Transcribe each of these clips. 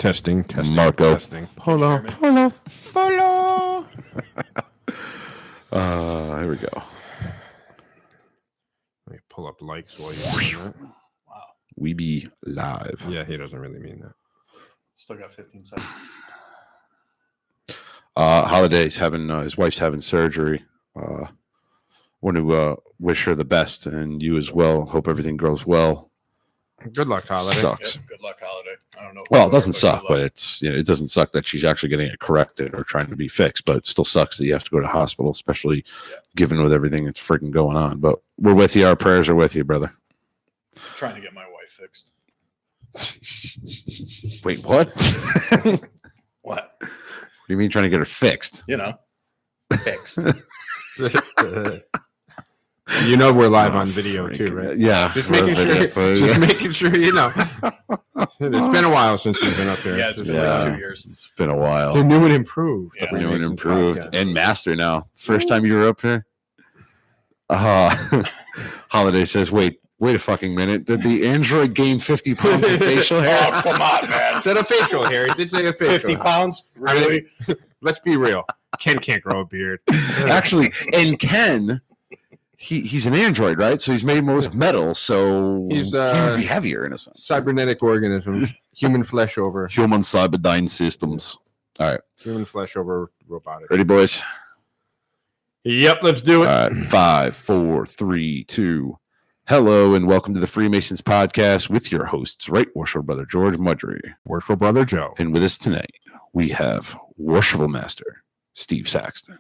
Testing. Marco. Testing. Polo. Here we go. Let me pull up likes while you're doing that. Wow. We be live. Yeah, he doesn't really mean that. Still got 15 seconds. Holiday's having his wife's having surgery. Want to wish her the best, and you as well. Hope everything goes well. Good luck, Holiday. Sucks. Yep, good luck, Holiday. I don't know. Well, it doesn't suck, but it's it doesn't suck that she's actually getting it corrected or trying to be fixed. But it still sucks that you have to go to hospital, especially given with everything that's freaking going on. But we're with you. Our prayers are with you, brother. Trying to get my wife fixed. Wait, what? What? What do you mean trying to get her fixed? You know, fixed. You know we're live on video too, right? Yeah. Just making sure you know. It's been a while since we've been up here. Yeah, it's been like 2 years. It's been a while. The new and improved. Yeah. New and improved. And master now. First time you were up here? Holiday says, wait a fucking minute. Did the android gain 50 pounds of facial hair? Oh, come on, man. Said a facial hair. He did say a facial 50 pounds? Really? I mean, let's be real. Ken can't grow a beard. Actually, and Ken, he's an android, right? So he's made most metal, so He's, he would be heavier in a sense. Cybernetic organisms. Human flesh over. Human Cyberdyne systems. All right. Human flesh over robotic. Ready, boys? Yep, let's do it. All right. 5, 4, 3, 2. Hello, and welcome to the Freemasons podcast with your hosts, Right Worshipful Brother George Mudry. Worshipful Brother Joe. And with us tonight, we have Worshipful Master Steve Saxton,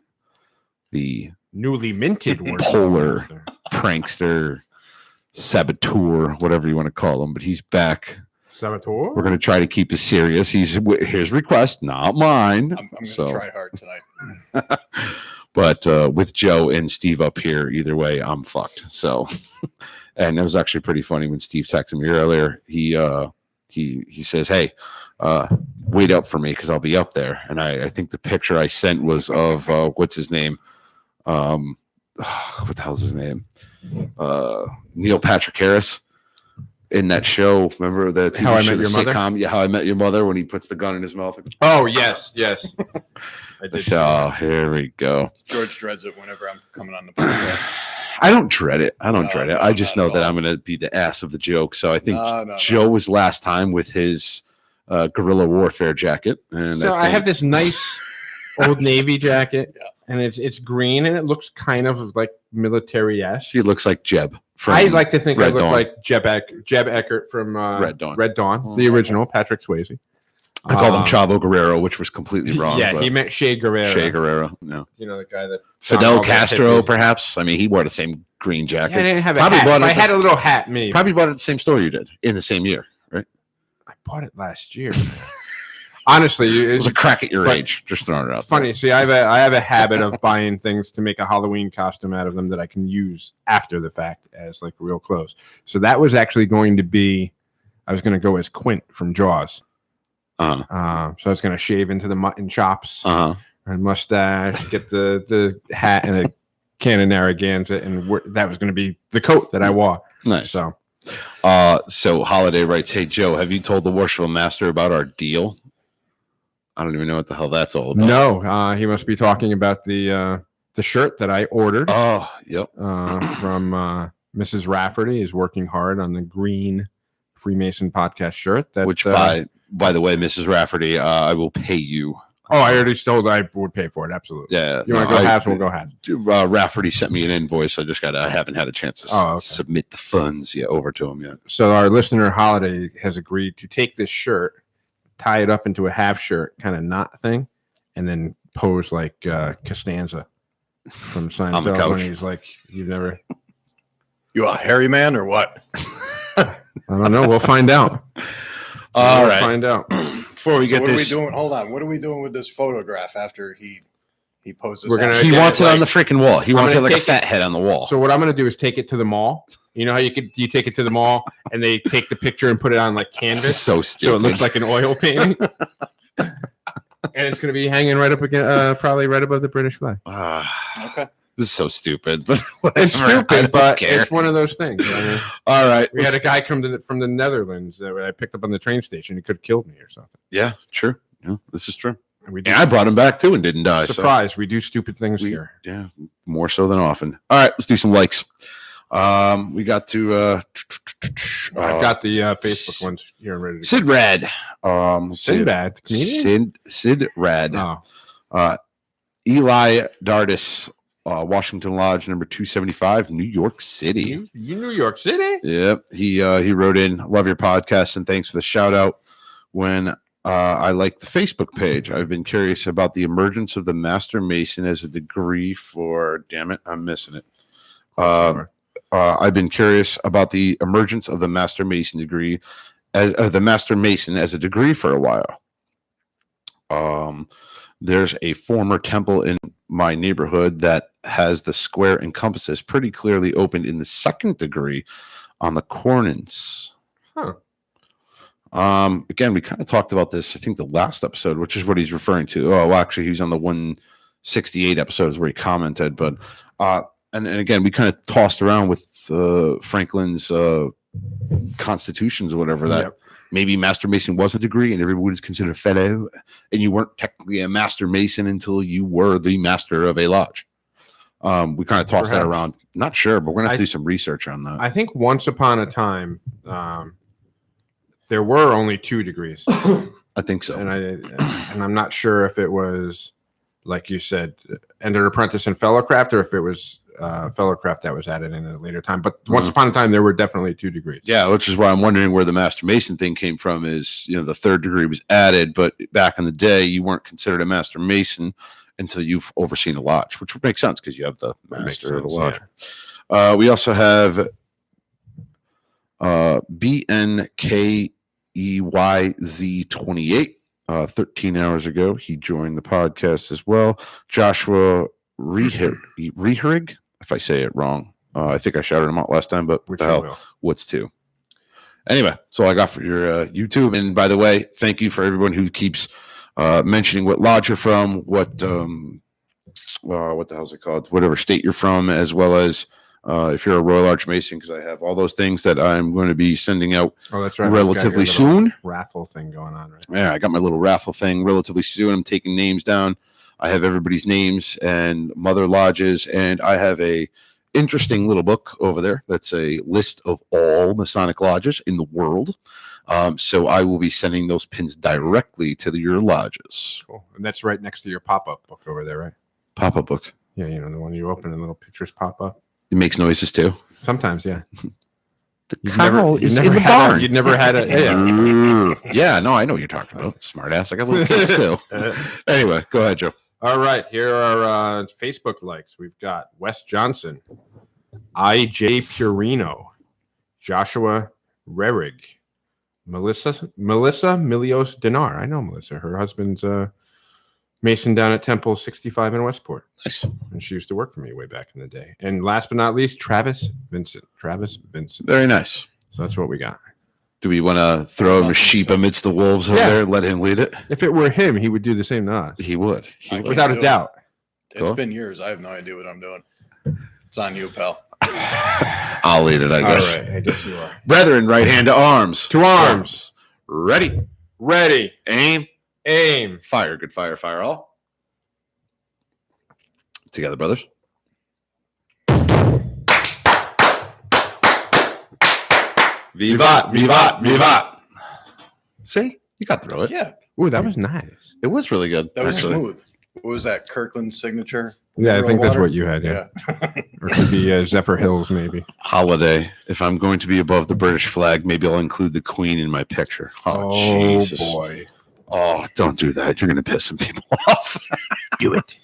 the Newly minted polar Master. prankster, saboteur, whatever you want to call him, but he's back. Saboteur? We're going to try to keep this serious. He's his request, not mine. I'm going to try hard tonight. But with Joe and Steve up here, either way, I'm fucked. So, and it was actually pretty funny when Steve texted me earlier. He says, "Hey, wait up for me because I'll be up there." And I think the picture I sent was of what's his name? What the hell's his name? Neil Patrick Harris in that show. Remember the TV How I show, Met the Your Mother? sitcom? Yeah, How I Met Your Mother, when he puts the gun in his mouth. Oh, yes. I did. So here we go. George dreads it whenever I'm coming on the podcast. I don't dread it. I just know not at that all. I'm going to be the ass of the joke. So I think No. Joe was last time with his guerrilla warfare jacket. And So I have this nice Old Navy jacket, and it's green, and it looks kind of like military-esque. He looks like Jeb. From I like to think I Red look Dawn. like Jeb Eckert from Red Dawn. the original, Patrick Swayze. I called him Chavo Guerrero, which was completely wrong. Yeah, but he meant Che Guerrero. Che Guerrero. No. You know, the guy that... Fidel all the Castro, hippies. perhaps. I mean, he wore the same green jacket. Yeah, I didn't have a Probably hat. bought If it I had this- a little hat, maybe. Probably bought it at the same store you did in the same year, right? I bought it last year. Honestly, It was it's a crack at your but- age. Just throwing it out. funny. See, I have a habit of buying things to make a Halloween costume out of them that I can use after the fact as like real clothes. So that was actually going to be, I was going to go as Quint from Jaws. Uh-huh. So I was going to shave into the mutton chops Uh-huh. and mustache, get the hat and a can of Narragansett, and that was going to be the coat that I wore. Nice. So So Holiday writes, "Hey Joe, have you told the Worshipful Master about our deal?" I don't even know what the hell that's all about. no, he must be talking about the shirt that I ordered Oh, yep. from Mrs. Rafferty. Is working hard on the green Freemason podcast shirt. That Which by the way, Mrs. Rafferty, I will pay you. oh, I already told I would pay for it. Absolutely. Yeah. You want to go halves? We'll go halves. Rafferty sent me an invoice. I haven't had a chance to Oh, okay. submit the funds yet over to him yet. So our listener Holiday has agreed to take this shirt, tie it up into a half shirt kind of knot thing, and then pose like Costanza from Seinfeld On the couch. when he's like, "You've never." You a hairy man or what? I don't know. We'll find out. All We'll right. find out. Before we So get what this, are we doing? Hold on. What are we doing with this photograph after he poses? We're gonna- he Yeah, wants it like- on the freaking wall. He I'm wants it gonna like a take it- fat head on the wall. So what I'm going to do is take it to the mall. You know how you take it to the mall and they take the picture and put it on like This canvas, is so so stupid. it looks like an oil painting. And it's going to be hanging right up again, probably right above the British flag. Okay. This is so stupid, but It's whatever. I stupid, don't but care. it's one of those things. I mean, All right. we had a guy come from the Netherlands that I picked up on the train station. He could have killed me or something. Yeah, true. Yeah, this is true. And we Yeah, I brought him back too and didn't die. Surprise! We do stupid things here. Yeah, more so than often. All right, let's do some likes. We got to I've got the Facebook ones here ready to go. Sid Rad. Sinbad, comedian? Sid Rad. Oh, Eli Dardis, Washington Lodge, number 275, New York City. New York City? Yep. He wrote in, love your podcast and thanks for the shout out. When I like the Facebook page, I've been curious about the emergence of the Master Mason as a degree for, damn it, I'm missing it. I've been curious about the emergence of the Master Mason degree as the Master Mason as a degree for a while. There's a former temple in my neighborhood that has the square and compasses pretty clearly opened in the second degree on the corners. Huh. Again, we kind of talked about this, I think, the last episode, which is what he's referring to. Oh, well, actually, he was on the 168 episodes where he commented, but and again, we kind of tossed around with Franklin's constitutions or whatever that. Yep. Maybe Master Mason was a degree and everyone was considered a fellow, and you weren't technically a Master Mason until you were the master of a lodge. We kind of tossed that around. Not sure, but we're going to have to do some research on that. I think once upon a time, there were only 2 degrees. I think so. And I'm not sure if it was, like you said, Entered Apprentice and Fellowcraft, or if it was Fellowcraft that was added in at a later time. But once upon a time, there were definitely 2 degrees. Yeah, which is why I'm wondering where the Master Mason thing came from. Is, you know, the 3rd degree was added, but back in the day, you weren't considered a Master Mason until you've overseen a lodge, which would make sense because you have the master of the lodge. Yeah. We also have BNKEYZ28. 13 hours ago, he joined the podcast as well. Joshua Reherig, if I say it wrong. I think I shouted him out last time, but what the hell? What's 2? Anyway, that's all I got for your YouTube. And by the way, thank you for everyone who keeps mentioning what lodge you're from, what the hell's it called? Whatever state you're from, as well as if you're a Royal Arch Mason, because I have all those things that I'm going to be sending out relatively soon. Raffle thing going on, right? Yeah, I got my little raffle thing relatively soon. I'm taking names down. I have everybody's names and mother lodges, and I have a interesting little book over there that's a list of all Masonic lodges in the world. So I will be sending those pins directly to your lodges. Cool. And that's right next to your pop-up book over there, right? Pop-up book? Yeah, you know, the one you open and little pictures pop up. It makes noises too. Sometimes, yeah. The cow is in the barn. You'd never had a... Yeah, no, I know what you're talking about. Smart ass. I got little kids too. Anyway, go ahead, Joe. All right, here are Facebook likes. We've got Wes Johnson, I.J. Purino, Joshua Rerig, Melissa Milios Dinar. I know Melissa. Her husband's Mason down at Temple 65 in Westport. Nice. And she used to work for me way back in the day. And last but not least, Travis Vincent. Very nice. So that's what we got. Do we want to throw him a sheep amidst the wolves over there and let him lead it? If it were him, he would do the same to us. He would. Without a doubt. It's been years. I have no idea what I'm doing. It's on you, pal. I'll lead it, I guess. All right, I guess you are. Brethren, right hand to arms. To arms. Ready. Aim. Fire. Good fire. Fire all. Together, brothers. Vivat. See? You got through it. Yeah. Ooh, that was nice. It was really good. That was smooth. What was that? Kirkland signature? Yeah, I think that's what you had. Yeah. Or it could be Zephyr Hills, maybe. Holiday. If I'm going to be above the British flag, maybe I'll include the Queen in my picture. Oh Jesus. Boy. Oh, don't do that. You're going to piss some people off. Do it.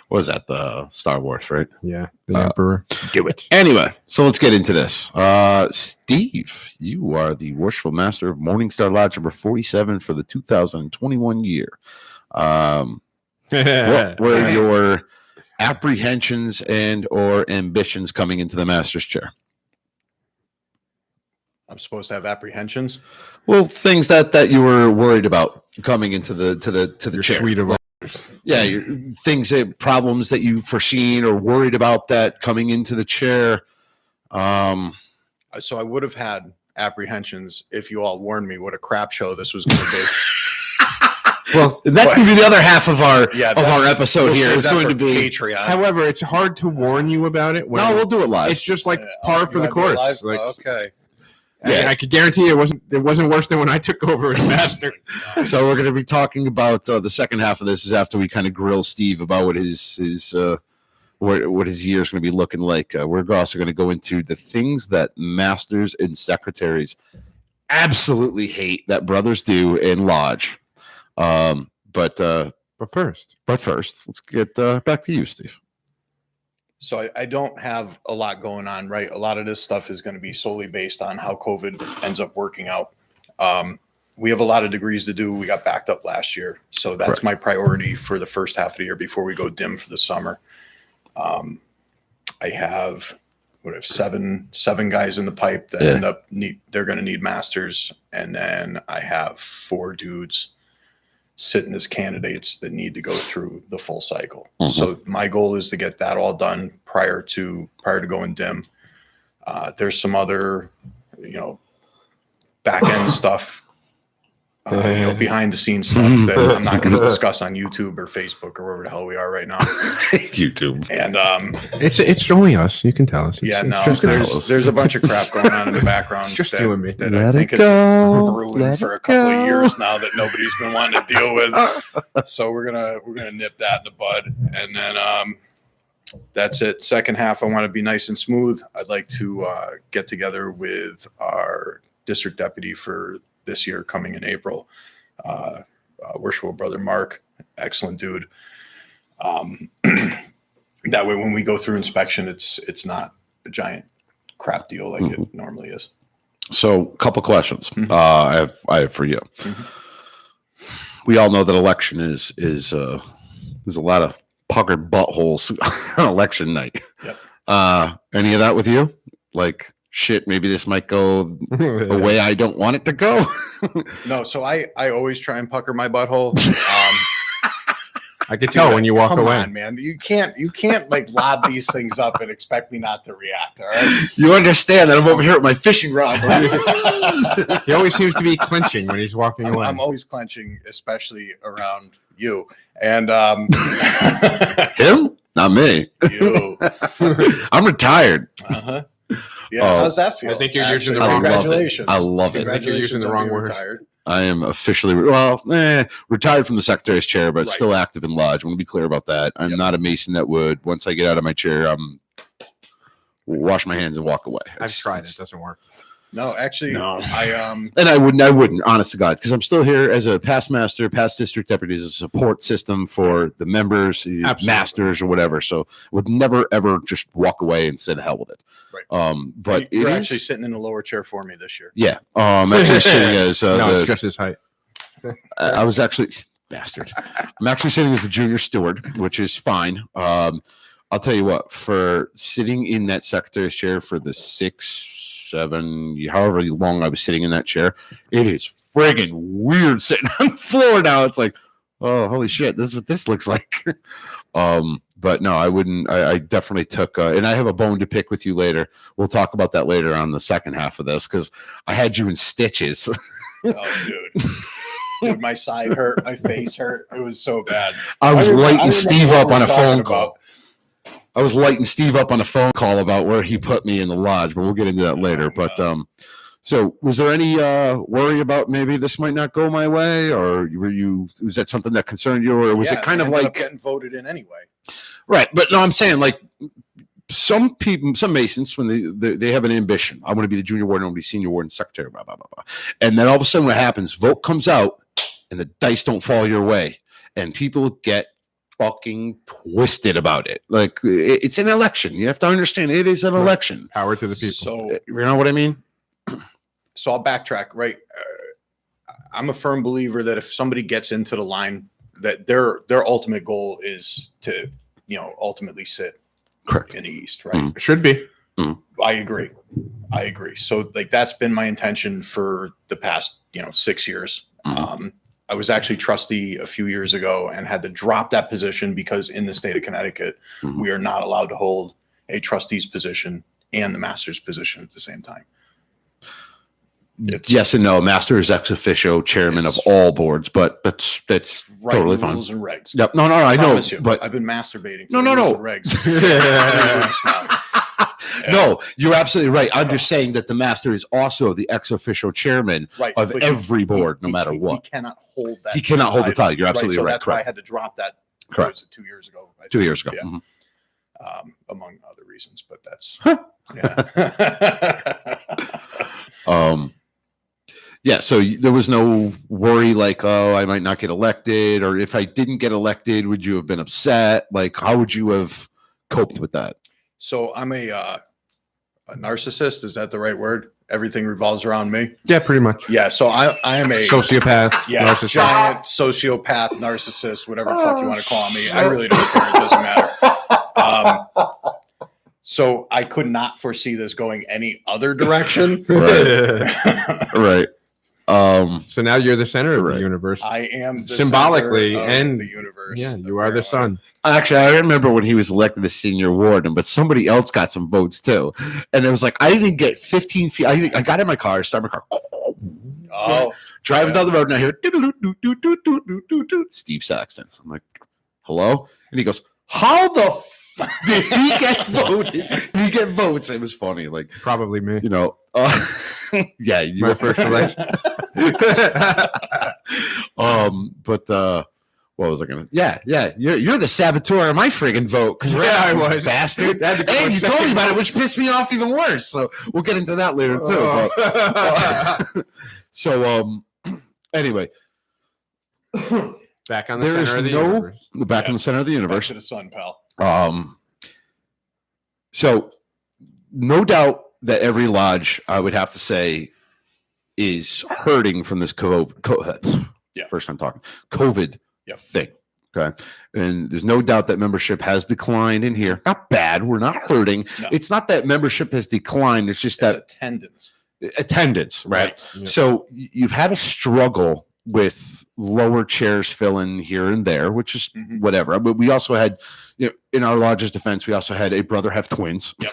What was that? The Star Wars, right? Yeah. The Emperor. Do it. Anyway, so let's get into this. Steve, you are the Worshipful Master of Morningstar Lodge number 47 for the 2021 year. What were your apprehensions and or ambitions coming into the master's chair? I'm supposed to have apprehensions. Well, things that you were worried about coming into the chair. Suite of things problems that you foreseen or worried about that coming into the chair. So I would have had apprehensions if you all warned me what a crap show this was going to be. Well, that's going to be the other half of our episode we'll here. It's going to be Patreon. However, it's hard to warn you about it. No, we'll do it live. It's just like par for the course. Like, okay. Yeah, I could guarantee it wasn't worse than when I took over as master. So we're going to be talking about the second half of this is after we kind of grill Steve about what his what his year is going to be looking like. We're also going to go into the things that masters and secretaries absolutely hate that brothers do in lodge. But first, let's get back to you, Steve. So I don't have a lot going on, right? A lot of this stuff is going to be solely based on how COVID ends up working out. We have a lot of degrees to do. We got backed up last year. So that's my priority for the first half of the year before we go dim for the summer. I have seven guys in the pipe that end up they're going to need masters. And then I have 4 dudes sitting as candidates that need to go through the full cycle. Mm-hmm. So my goal is to get that all done prior to going dim. There's some other, back end stuff, behind the scenes stuff that I'm not going to discuss on YouTube or Facebook or wherever the hell we are right now. YouTube. And it's only us. You can tell us. There's a bunch of crap going on in the background. It's just you and me. That I think has been brewing for a couple of years now that nobody's been wanting to deal with. So we're gonna nip that in the bud, and then that's it. Second half, I want to be nice and smooth. I'd like to get together with our district deputy for this year coming in April. Worshipful brother Mark, excellent dude. That way when we go through inspection, it's not a giant crap deal like it normally is. So a couple questions I have for you. Mm-hmm. We all know that election is there's a lot of puckered buttholes on election night. Yep. Any of that with you? Like, shit, maybe this might go a way I don't want it to go. No, so I always try and pucker my butthole. I could tell when you walk away. Come on, man. You can't like lob these things up and expect me not to react. All right. You understand that I'm over here with my fishing rod. He always seems to be clenching when he's walking away. I'm always clenching, especially around you. And him? Not me. You. I'm retired. Uh-huh. Yeah, how's that feel? I think you're using the wrong. Congratulations. I love it. I think you're using the wrong word. Retired. I am officially retired from the secretary's chair, but still active in lodge. I want to be clear about that. I'm not a Mason that would, once I get out of my chair, wash my hands and walk away. I've tried. It doesn't work. No, actually, no. And I wouldn't, honest to God, because I'm still here as a past master, past district deputy, as a support system for the members, masters, or whatever. So would never ever just walk away and say the hell with it. Right. But you're actually sitting in the lower chair for me this year. Yeah. I'm actually sitting as it's just his height. I was actually bastard. I'm actually sitting as the junior steward, which is fine. I'll tell you what, for sitting in that secretary's chair for the 6-7, however long I was sitting in that chair, it is friggin' weird sitting on the floor now. It's like, oh, holy shit, this is what this looks like. But no, I wouldn't. I definitely took, and I have a bone to pick with you later. We'll talk about that later on the second half of this, because I had you in stitches. Oh, dude, my side hurt, my face hurt. It was so bad. I was lighting Steve up on a phone call. I was lighting Steve up on a phone call about where he put me in the lodge, but we'll get into that later. But so was there any worry about maybe this might not go my way, or was that something that concerned you, or was it kind of like getting voted in anyway? Right, but no, I'm saying like some people, some Masons, when they have an ambition, I want to be the junior warden, I want to be senior warden, secretary, blah blah blah blah, and then all of a sudden what happens? Vote comes out, and the dice don't fall your way, and people get fucking twisted about it. Like, it's an election. You have to understand it is an election. Power to the people. So you know what I mean? So I'll backtrack. Right, I'm a firm believer that if somebody gets into the line, that their ultimate goal is to ultimately sit correct in the East. Right, It should be. I agree. So like that's been my intention for the past 6 years. I I was actually trustee a few years ago and had to drop that position because in the state of Connecticut, we are not allowed to hold a trustee's position and the master's position at the same time. Yes and no. Master is ex officio chairman of all boards, but that's right, totally fine. Rules and regs. Yep. No, I know. You, but I've been masturbating. No. Regs. No, you're absolutely right. I'm just saying that the master is also the ex officio chairman of every board, no matter what. He cannot hold that. He cannot hold the title. You're absolutely right. That's why I had to drop that. Correct. 2 years ago. 2 years ago. Yeah. Among other reasons, but that's yeah. So there was no worry like, oh, I might not get elected, or if I didn't get elected, would you have been upset? Like, how would you have coped with that? So I'm a narcissist. Is that the right word? Everything revolves around me. Yeah, pretty much. Yeah. So I am a sociopath. Yeah, narcissist. giant sociopath, narcissist, whatever the fuck you want to call me. I really don't care. It doesn't matter. So I could not foresee this going any other direction. Right. So now you're the center of the universe. I am the symbolically center of and the universe. Yeah, you are the sun. Actually, I remember when he was elected as senior warden, but somebody else got some votes too. And it was like, I didn't get 15 feet. I got in my car, started my car. Driving down the road, and I hear Steve Saxton. I'm like, hello? And he goes, how the fuck did he get voted? He get votes. It was funny. Like, probably me. You know, yeah, my first election. But what was I gonna? Yeah, you're the saboteur of my friggin' vote. Yeah, I was, bastard. And you told me about it, which pissed me off even worse. So we'll get into that later too. So anyway, back on the center of the universe. Back in the center of the universe. Back to the sun, pal. So no doubt that every lodge, I would have to say, is hurting from this COVID. First time talking COVID thing. Okay. And there's no doubt that membership has declined in here. Not bad. We're not hurting. No. It's not that membership has declined. It's just that attendance, right? Yeah. So you've had a struggle with lower chairs filling here and there, which is whatever. But we also had, in our lodge's defense, we also had a brother have twins. Yep.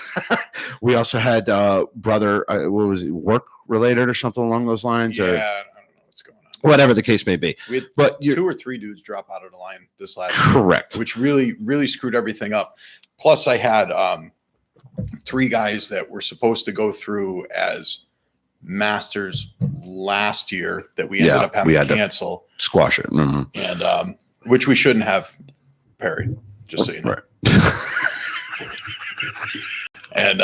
We also had brother, what was it, work related or something along those lines? Yeah, or, I don't know what's going on. Whatever the case may be. We had but 2 or 3 dudes drop out of the line this last correct, year, which really screwed everything up. Plus, I had 3 guys that were supposed to go through as masters last year that we ended up having to cancel, squash it, and which we shouldn't have parried. Just so you know. Right. And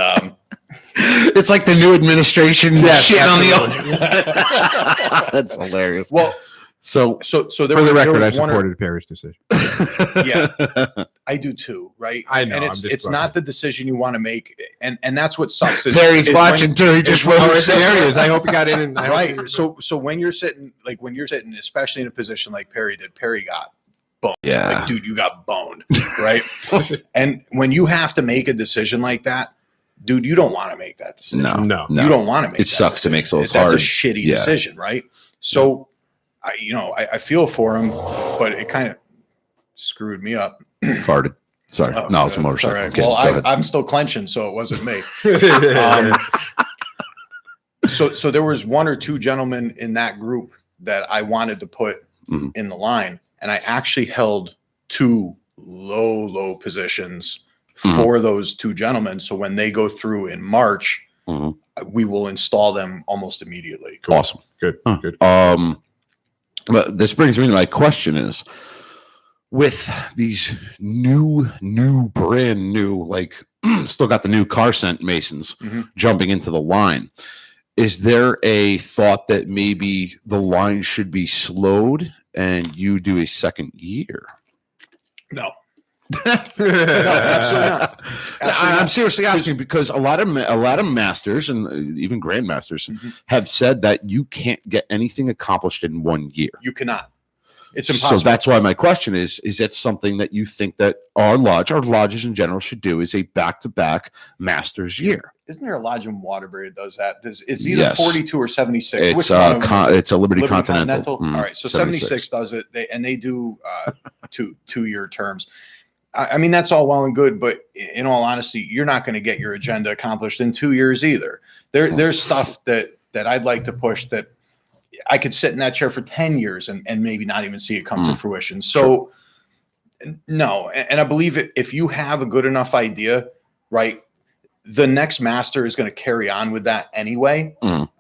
it's like the new administration shit on the old. That's hilarious. Well, so there for the record, I supported Perry's decision. Yeah, I do too. Right. I know. And it's not the decision you want to make, and that's what sucks. Perry's watching too. He just wrote areas. I hope he got in. Right. So when you're sitting, especially in a position like Perry did, Perry got boned. Yeah. Like, dude, you got boned. Right. And when you have to make a decision like that, dude, you don't want to make that decision. No. You don't want to make it. Sucks to make those hard. That's a shitty decision, right? So, I feel for him, but it kind of screwed me up. Farted. Sorry. No, it's a motorcycle. Right. Well, I'm still clenching, so it wasn't me. So there was 1 or 2 gentlemen in that group that I wanted to put in the line, and I actually held 2 low positions for those 2 gentlemen. So when they go through in March, we will install them almost immediately. Cool. Awesome. Good. Good. But this brings me to my question is, with these new, brand new, like still got the new car scent Masons jumping into the line, is there a thought that maybe the line should be slowed and you do a second year? No. No, absolutely not. I'm seriously asking because a lot of masters and even grandmasters have said that you can't get anything accomplished in 1 year. You cannot. It's impossible. So that's why my question is that something that you think that our lodges in general should do is a back-to-back Masters year? Isn't there a lodge in Waterbury that does that? It's either 42 or 76. It's Which one of them it's a Liberty Continental. All right, so 76 does it, they do 2-year terms. I mean, that's all well and good, but in all honesty, you're not going to get your agenda accomplished in 2 years either. There's stuff that I'd like to push that I could sit in that chair for 10 years and maybe not even see it come to fruition. So no, and I believe if you have a good enough idea, right, the next master is going to carry on with that anyway.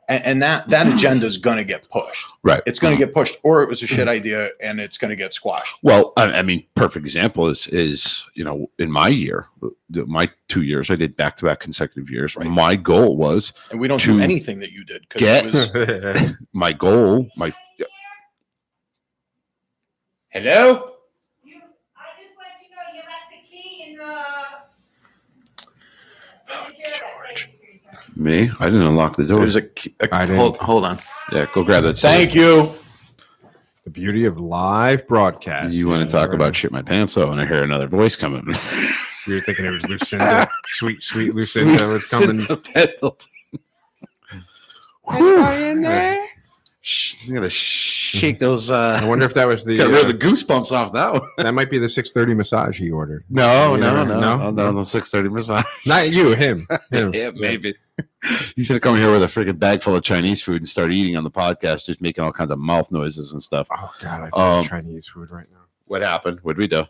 And that agenda is going to get pushed. Right. It's going to get pushed, or it was a shit idea and it's going to get squashed. Well, I mean, perfect example is in my year, my 2 years, I did back-to-back consecutive years. Right. My goal was, and we don't do anything that you did. My goal, hello. I just let you know you left the key in the. George. Me? I didn't unlock the door. There's hold on. Yeah, go grab that. Thank you. The beauty of live broadcast. You want to talk about shit my pants though, and I hear another voice coming. You were thinking it was Lucinda. sweet Lucinda was coming. Anybody in there? I'm gonna shake those. I wonder if that was the got rid of the goosebumps off that one. That might be the 6:30 massage he ordered. No, the 6:30 massage. Not you, him. Yeah, maybe. He's gonna come here with a freaking bag full of Chinese food and start eating on the podcast, just making all kinds of mouth noises and stuff. Oh God, I love Chinese food right now. What happened? What'd we do?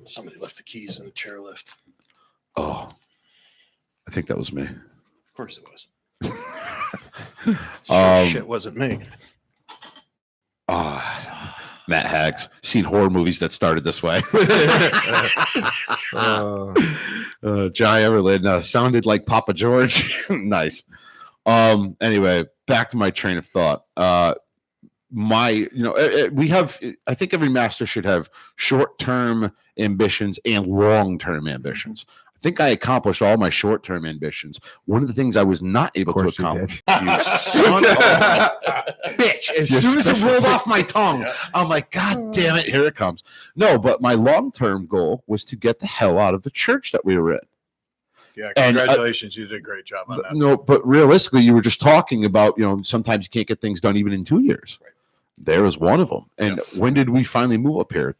Somebody left the keys in the chairlift. Oh, I think that was me. Of course it was. Shit wasn't me. Matt Hags, seen horror movies that started this way. Jai Everlin sounded like Papa George. Nice. Anyway, back to my train of thought. We have, I think every master should have short-term ambitions and long-term ambitions. I think I accomplished all my short-term ambitions. One of the things I was not able to accomplish, you son of a bitch. As soon as it rolled off my tongue, I'm like, God damn it, here it comes. No, but my long-term goal was to get the hell out of the church that we were in. Yeah, congratulations. You did a great job on that. No, but realistically, you were just talking about, sometimes you can't get things done even in 2 years. Right. There was one of them. And when did we finally move up here?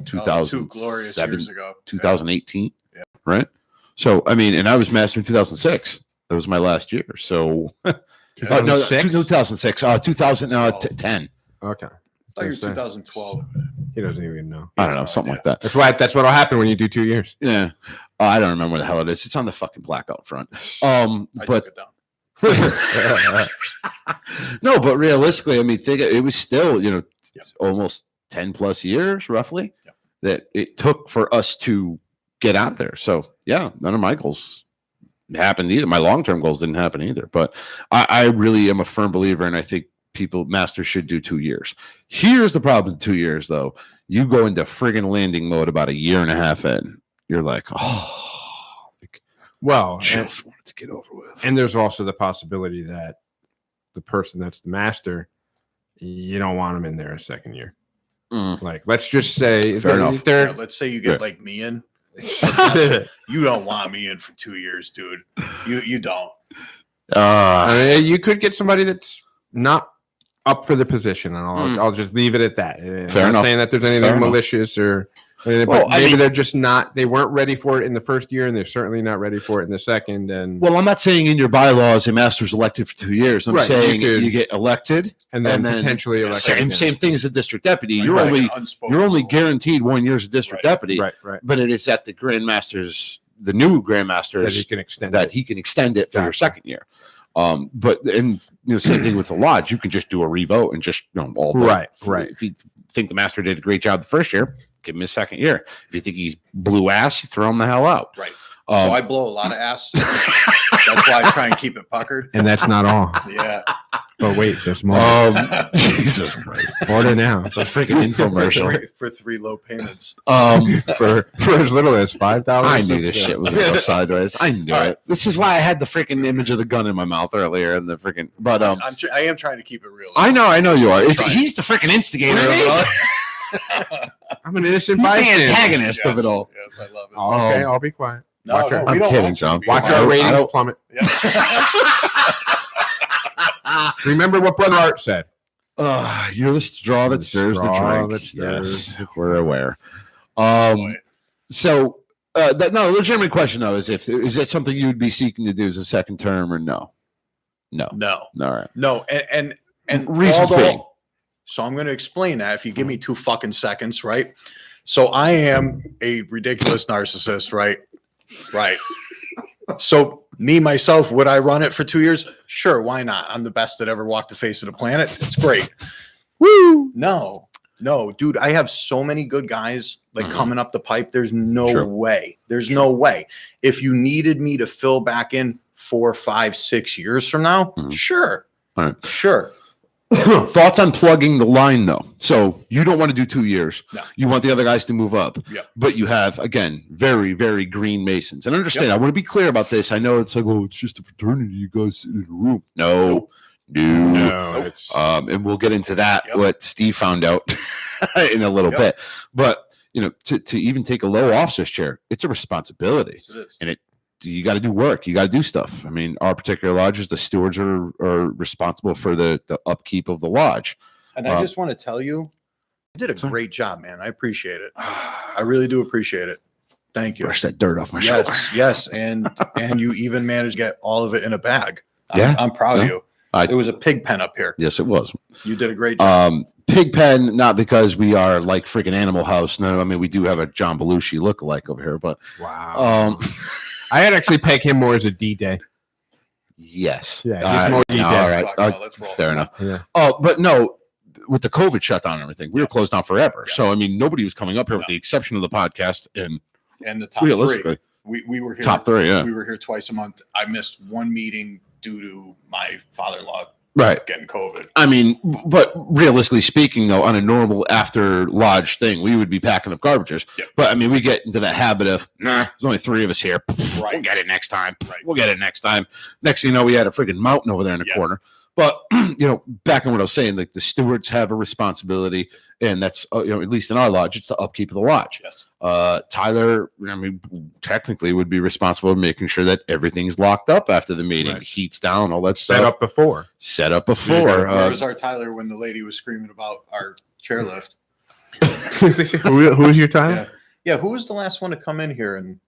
2 glorious years ago. 2018. Yeah. Right. So, I mean, and I was master in 2006. That was my last year. So, 2006, 2010. Okay. I thought you were 2012. He doesn't even know. I don't know, something like that. That's what'll happen when you do 2 years. Yeah. I don't remember what the hell it is. It's on the fucking plaque out front. I took it down. No, but realistically, I mean, it was still, almost 10 plus years roughly that it took for us to get out there. So yeah, none of my goals happened either. My long-term goals didn't happen either, but I really am a firm believer. And I think masters should do 2 years. Here's the problem with 2 years though. You go into friggin' landing mode about a year and a half in. You're like, just wanted to get over with. And there's also the possibility that the person that's the master, you don't want them in there a second year. Like, let's just say, let's say you get like me in. You don't want me in for 2 years, dude. You don't. You could get somebody that's not up for the position, and I'll just leave it at that. I'm not saying that there's anything malicious or anything, but maybe they're just not. They weren't ready for it in the first year, and they're certainly not ready for it in the second. And I'm not saying in your bylaws a master's elected for 2 years. I'm saying you get elected and then potentially elected. Same thing as a district deputy. You're only guaranteed 1 year as a district deputy. Right. But it is at the grandmasters, the new grandmasters, that he can extend it for your second year. But same thing with the lodge. You can just do a revote and just all right. If you think the master did a great job the first year, give him his second year. If you think he's blew ass, you throw him the hell out. Right. So I blow a lot of ass. That's why I try and keep it puckered. And that's not all. Yeah. Oh wait, there's more. Jesus Christ. Order now. It's a freaking infomercial. for 3 low payments. For as little as $5. I knew this shit was going to go sideways. I knew it. This is why I had the freaking image of the gun in my mouth earlier and the freaking. But I am trying to keep it real. I know you are. He's the freaking instigator of it all. I'm an innocent He's the bystander. antagonist of it all. Yes, I love it. Oh, okay, I'll be quiet. No, Watch our- we I'm don't kidding, want you to John. be Watch quiet. our I ratings don't- plummet. Yeah. Remember what Brother Art said. You're the straw that stirs the straw drink. that stirs Yes, we're aware. Boy. So, no, legitimate question though is that something you would be seeking to do as a second term or no? No. No, All right. no, and Reasons being. So I'm going to explain that if you give me 2 fucking seconds, right? So I am a ridiculous narcissist, right? Right. So me, myself, would I run it for 2 years? Sure, why not? I'm the best that ever walked the face of the planet. It's great. Woo! No, dude, I have so many good guys like coming up the pipe. There's no Sure. way. There's no way. If you needed me to fill back in 4, 5, 6 years from now, sure. All right. Sure. Thoughts on plugging the line though. So you don't want to do 2 years. No. You want the other guys to move up. Yep. But you have, again, very, very green Masons. And understand, Yep. I want to be clear about this. I know it's like, oh, it's just a fraternity. You guys sit in a room. No. It's And we'll get into that, Yep. what Steve found out in a little Yep. bit. But, to even take a low officer's chair, it's a responsibility. Yes, it is. And you got to do work. You got to do stuff. I mean, our particular lodges, the stewards are responsible for the upkeep of the lodge. And I just want to tell you, you did a great job, man. I appreciate it. I really do appreciate it. Thank you. Brush that dirt off my shoulder. Yes, and you even managed to get all of it in a bag. Yeah. I'm proud Yeah. of you. There was a pig pen up here. Yes, it was. You did a great job. Pig pen, not because we are like freaking Animal House. No, I mean, we do have a John Belushi lookalike over here, but wow. I had actually pegged him more as a D-Day. yes. Yeah, he's more all detailed. right. Let's roll. Fair enough. Yeah. Oh, but no, with the COVID shutdown and everything, we were closed down forever. Yes. So, I mean, nobody was coming up here with the exception of the podcast and And the top realistically, 3. We were here. top 3, yeah. We were here twice a month. I missed one meeting due to my father-in-law Right. getting COVID. I mean, but realistically speaking, though, on a normal after lodge thing, we would be packing up garbages. Yep. But I mean, we get into that habit of, nah, there's only 3 of us here. Right. We'll get it next time. Right. We'll get it next time. Next thing you know, we had a freaking mountain over there in the Yeah. corner. But, back on what I was saying, like the stewards have a responsibility, and that's, at least in our lodge, it's the upkeep of the lodge. Yes. Tyler, I mean, technically would be responsible for making sure that everything's locked up after the meeting, Right. heats down, all that Set stuff. up before. Set up before. Where was our Tyler when the lady was screaming about our chairlift? Who was your time? Yeah, who was the last one to come in here? And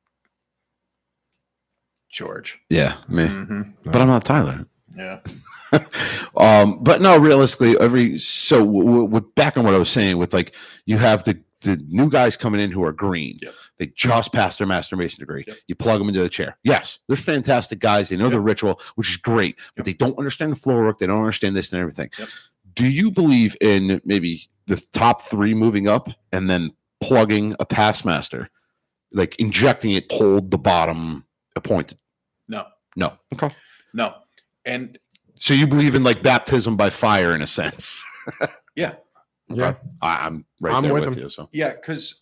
George. Yeah, me. Mhm. But I'm not Tyler. Yeah. But no, realistically, back on what I was saying with like you have the new guys coming in who are green. Yep. They just passed their Master Mason degree. Yep. You plug them into the chair. Yes, they're fantastic guys. They know the ritual, which is great, but they don't understand the floor work. They don't understand this and everything. Yep. Do you believe in maybe the top 3 moving up and then plugging a past master, like injecting it, hold the bottom appointed? No. No. Okay. No. And So you believe in like baptism by fire in a sense? yeah. Yeah. I'm right I'm there with with him. you. So Yeah, because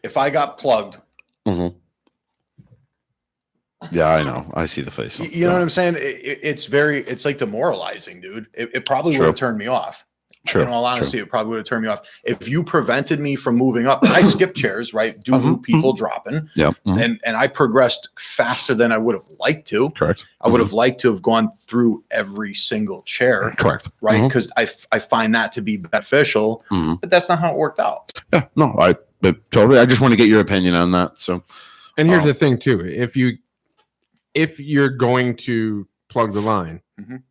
if I got plugged, yeah, I know. I see the face. you know what I'm saying? It's like demoralizing, dude. It probably True. would have turned me off. True, In all honesty, it probably would have turned me off. If you prevented me from moving up, I skipped chairs, right? Due to people dropping. Yeah. And I progressed faster than I would have liked to. Correct. I would have liked to have gone through every single chair, Correct. right? Because I find that to be beneficial, but that's not how it worked out. Yeah. No, but totally. I just want to get your opinion on that. So, And here's the thing too: if you're going to plug the line, Mhm.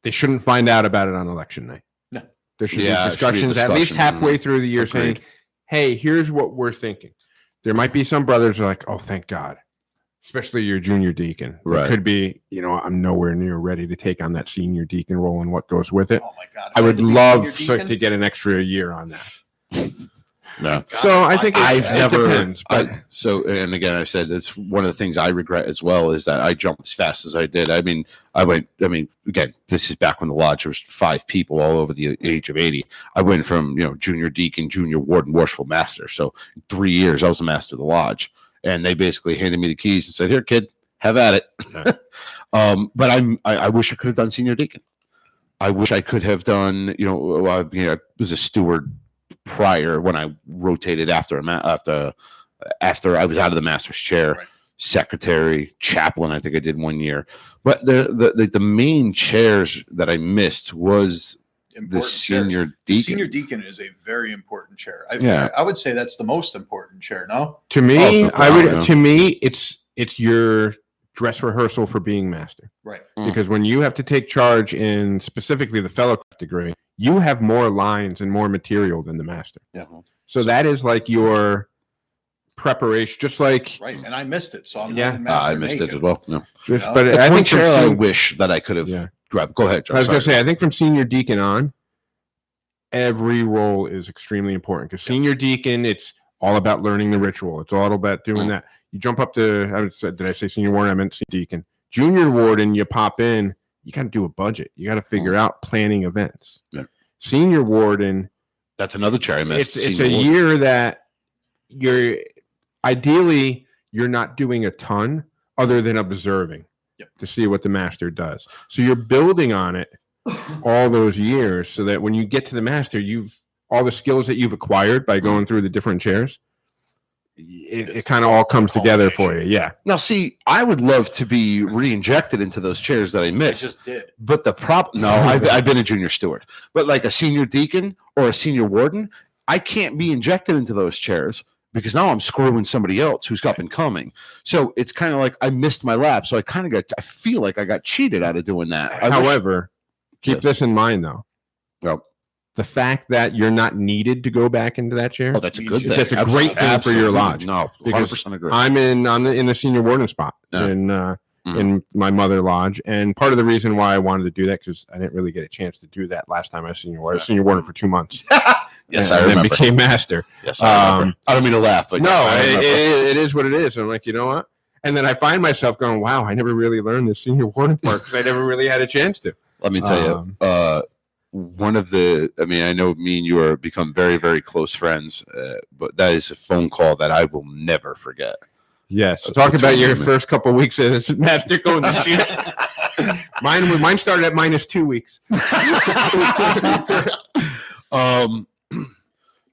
they shouldn't find out about it on election night. No. There should Yeah, be it should be a discussions at least discussion. halfway through the year, saying, Agreed. "Hey, here's what we're thinking." There might be some brothers who are like, "Oh, thank God," especially your junior deacon. Right. It could be, I'm nowhere near ready to take on that senior deacon role and what goes with it. Oh my God. I would Had to be love senior deacon? to get an extra year on that. No. So I think I've it never. depends, but And again, I said it's one of the things I regret as well is that I jumped as fast as I did. I mean, again, this is back when the lodge was 5 people all over the age of 80. I went from junior deacon, junior warden, worshipful master. So in 3 years, I was the master of the lodge, and they basically handed me the keys and said, "Here, kid, have at it." But I wish I could have done senior deacon. I wish I could have done. I was a steward prior when I rotated after I was out of the master's chair, Right. secretary, chaplain. I think I did 1 year, but the main chairs that I missed was the Important senior chairs. deacon. Senior deacon is a very important chair. Yeah. I would say that's the most important chair. No, to me, Oh, for Brown, to me, it's your dress rehearsal for being master. right. Because when you have to take charge in specifically the fellowship degree, you have more lines and more material than the master. Yeah. So that is like your preparation, just like Right, and I missed it, so I'm Yeah. letting Master I missed make it as well. No, just. know? But that's I one think from chair I sen- wish that I could have Yeah. grabbed. Go ahead, Joe. I was going to Sorry. say, I think from senior deacon on, every role is extremely important because senior deacon, it's all about learning the ritual. It's all about doing that. You jump up to, did I say senior warden? I meant senior deacon. Junior warden, you pop in, you got to do a budget. You got to figure out planning events. Yeah. Senior warden, That's another chair I missed. it's senior a warden. year that you're not doing a ton other than observing to see what the master does. So you're building on it all those years so that when you get to the master, you've all the skills that you've acquired by going through the different chairs. It kind of all comes together for you. Yeah. Now, see, I would love to be re-injected into those chairs that I I missed. just did. But the problem, no, I've been a junior steward, but like a senior deacon or a senior warden, I can't be injected into those chairs because now I'm screwing somebody else who's up and coming. So it's kind of like I missed my lap. So I feel like I got cheated out of doing that. However, keep this in mind though. Yep. The fact that you're not needed to go back into that chair. Oh, that's a good thing. That's a great thing for your lodge. No, Because 100% agree. I'm in the senior warden spot Yeah. in my mother lodge, and part of the reason why I wanted to do that because I didn't really get a chance to do that last time I was senior warden. I was senior warden for 2 months. Yes, and I remember. then became master. Yes, I remember. I don't mean to laugh, but No, yes, I remember. it is what it is. I'm like, you know what? And then I find myself going, wow, I never really learned the senior warden part because I never really had a chance to. Let me tell you, one of the, I know me and you are become very, very close friends, but that is a phone call that I will never forget. Yes. That's Talk about your amazing. first couple of weeks as master going to shit. Mine started at -2 weeks.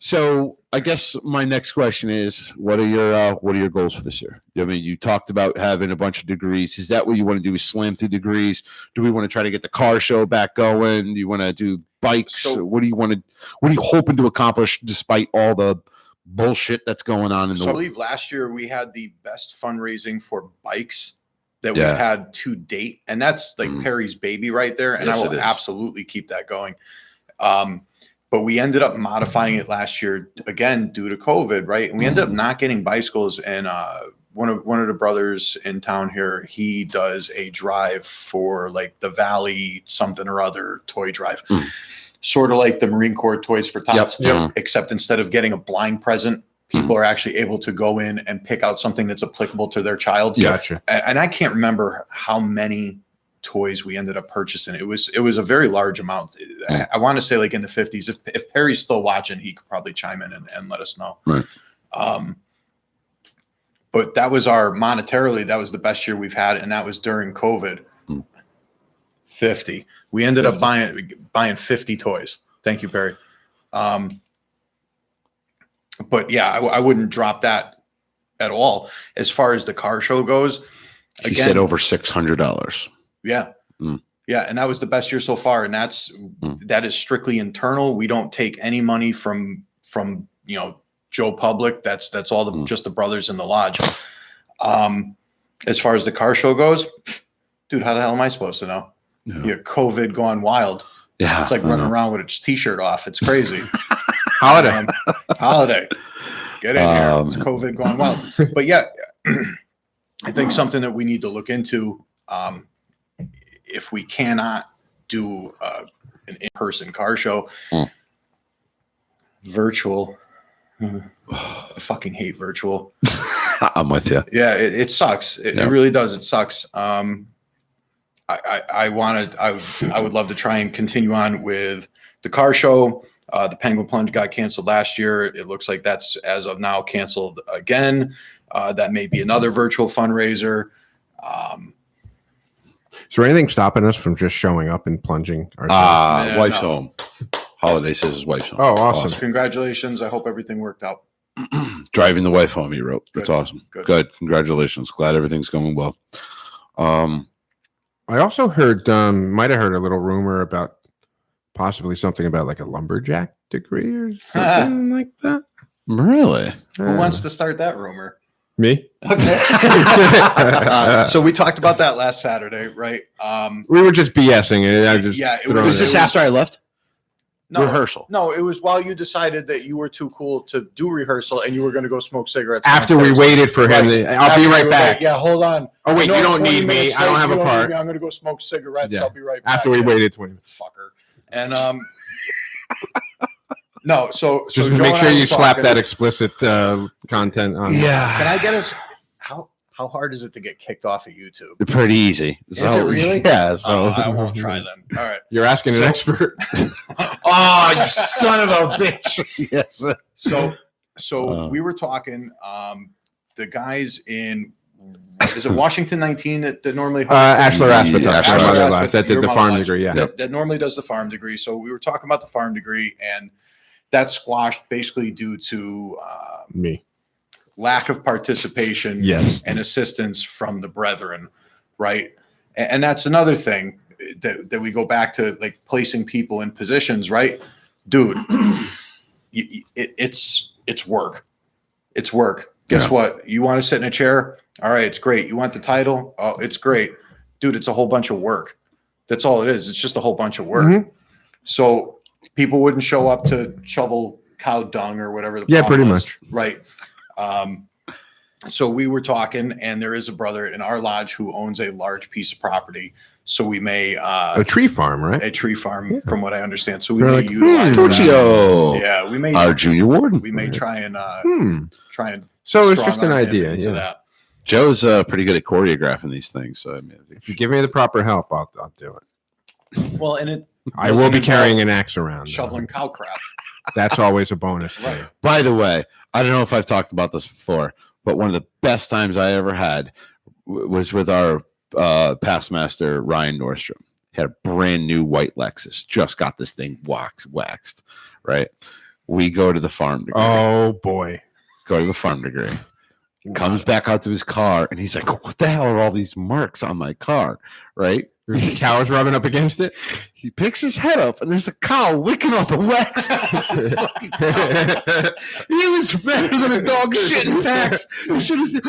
So I guess my next question is, what are your goals for this year? I mean, you talked about having a bunch of degrees. Is that what you want to do? Is slam through degrees? Do we want to try to get the car show back going? Do you want to do bikes? So- What are you hoping to accomplish despite all the bullshit that's going on in the So I world? believe last year we had the best fundraising for bikes that Yeah. we've had to date, and that's like Perry's baby right there. And Yes, I it will is. absolutely keep that going. But we ended up modifying it last year again due to COVID, right? And we ended up not getting bicycles. And one of the brothers in town here, he does a drive for like the Valley something or other toy drive, sort of like the Marine Corps Toys for Tots. Yep. Except instead of getting a blind present, people are actually able to go in and pick out something that's applicable to their child. Gotcha. And I can't remember how many toys we ended up purchasing. It was a very large amount. I want to say like in the 50s. If Perry's still watching, he could probably chime in and let us know. Right. But that was monetarily, that was the best year we've had. And that was during COVID. 50. We ended up buying 50 toys. Thank you, Perry. But yeah, I wouldn't drop that at all. As far as the car show goes, He said over $600. yeah. Yeah. And that was the best year so far. And that is strictly internal. We don't take any money from Joe Public. That's all just the brothers in the lodge. As far as the car show goes, dude, how the hell am I supposed to know? Yeah. COVID gone wild. Yeah. It's like running around with a t-shirt off. It's crazy. Holiday. Holiday. Get in here. It's COVID gone wild. But yeah, I think something that we need to look into, if we cannot do an in-person car show, virtual. I fucking hate virtual. I'm with you. Yeah, it sucks. It really does. It sucks. I would love to try and continue on with the car show. The Penguin Plunge got canceled last year. It looks like that's as of now canceled again. That may be another virtual fundraiser. Is there anything stopping us from just showing up and plunging ourselves? Wife's home. Holiday says his wife's home. Oh, awesome. Congratulations. I hope everything worked out. Driving the wife home, he wrote. That's Good. awesome. Good. Congratulations. Glad everything's going well. I also heard, might have heard a little rumor about possibly something about like a lumberjack degree or something like that. Really? Who wants to start that rumor? Me? Okay. So we talked about that last Saturday, right? We were just BSing it. I just Was this after I left? No, Rehearsal. No, it was while you decided that you were too cool to do rehearsal and you were going to go smoke cigarettes. after we waited for him. I'll be right back. Yeah, hold on. Oh wait, I know you don't I'm 20 need me. minutes I don't late. have You a need part. me. I'm going to go smoke cigarettes. Yeah. I'll be right back. After we waited 20 minutes. Fucker. And no, so Just Joe make and sure I you were slap talking. that explicit content on. Yeah. Can I get us? How hard is it to get kicked off of YouTube? They're pretty easy. Is it really? Yeah. Oh, I won't try them. All right. You're asking an expert. Oh, you son of a bitch. Yes. So we were talking. The guys in is it Washington 19 that normally Ashler Aspetuck, Yeah, my Ashler mother Aspetuck, left, that did your the mother farm left. degree. Yeah. that normally does the farm degree. So we were talking about the farm degree, and that squashed basically due to Me. lack of participation Yes. and assistance from the brethren, right? And that's another thing that we go back to, like placing people in positions, right? Dude, it's work. It's work. Guess what? You want to sit in a chair? All right, it's great. You want the title? Oh, it's great. Dude, it's a whole bunch of work. That's all it is. It's just a whole bunch of work. Mhm. So people wouldn't show up to shovel cow dung or whatever. Yeah, pretty was, much. Right. So we were talking, and there is a brother in our lodge who owns a large piece of property. So we may A tree farm, right? a tree farm, Yeah. from what I understand. So we They're may like, utilize that. Torchio. Yeah, we may Our junior warden. we may try and So it's just an strong-arm him idea. into Yeah. that. Joe's pretty good at choreographing these things. So I mean, I think If you give me the proper help, I'll do it. Well, and it I will be carrying an axe around. though. shoveling cow crap. That's always a bonus. Right. By the way, I don't know if I've talked about this before, but one of the best times I ever had was with our past master, Ryan Nordstrom. He had a brand new white Lexus, just got this thing waxed, right? We go to the farm degree. Oh boy. Go to the farm degree. Comes back out to his car, and he's like, what the hell are all these marks on my car, right? There's the cows rubbing up against it. He picks his head up, and there's a cow licking off the wax. He was better than a dog shitting tax. You should have seen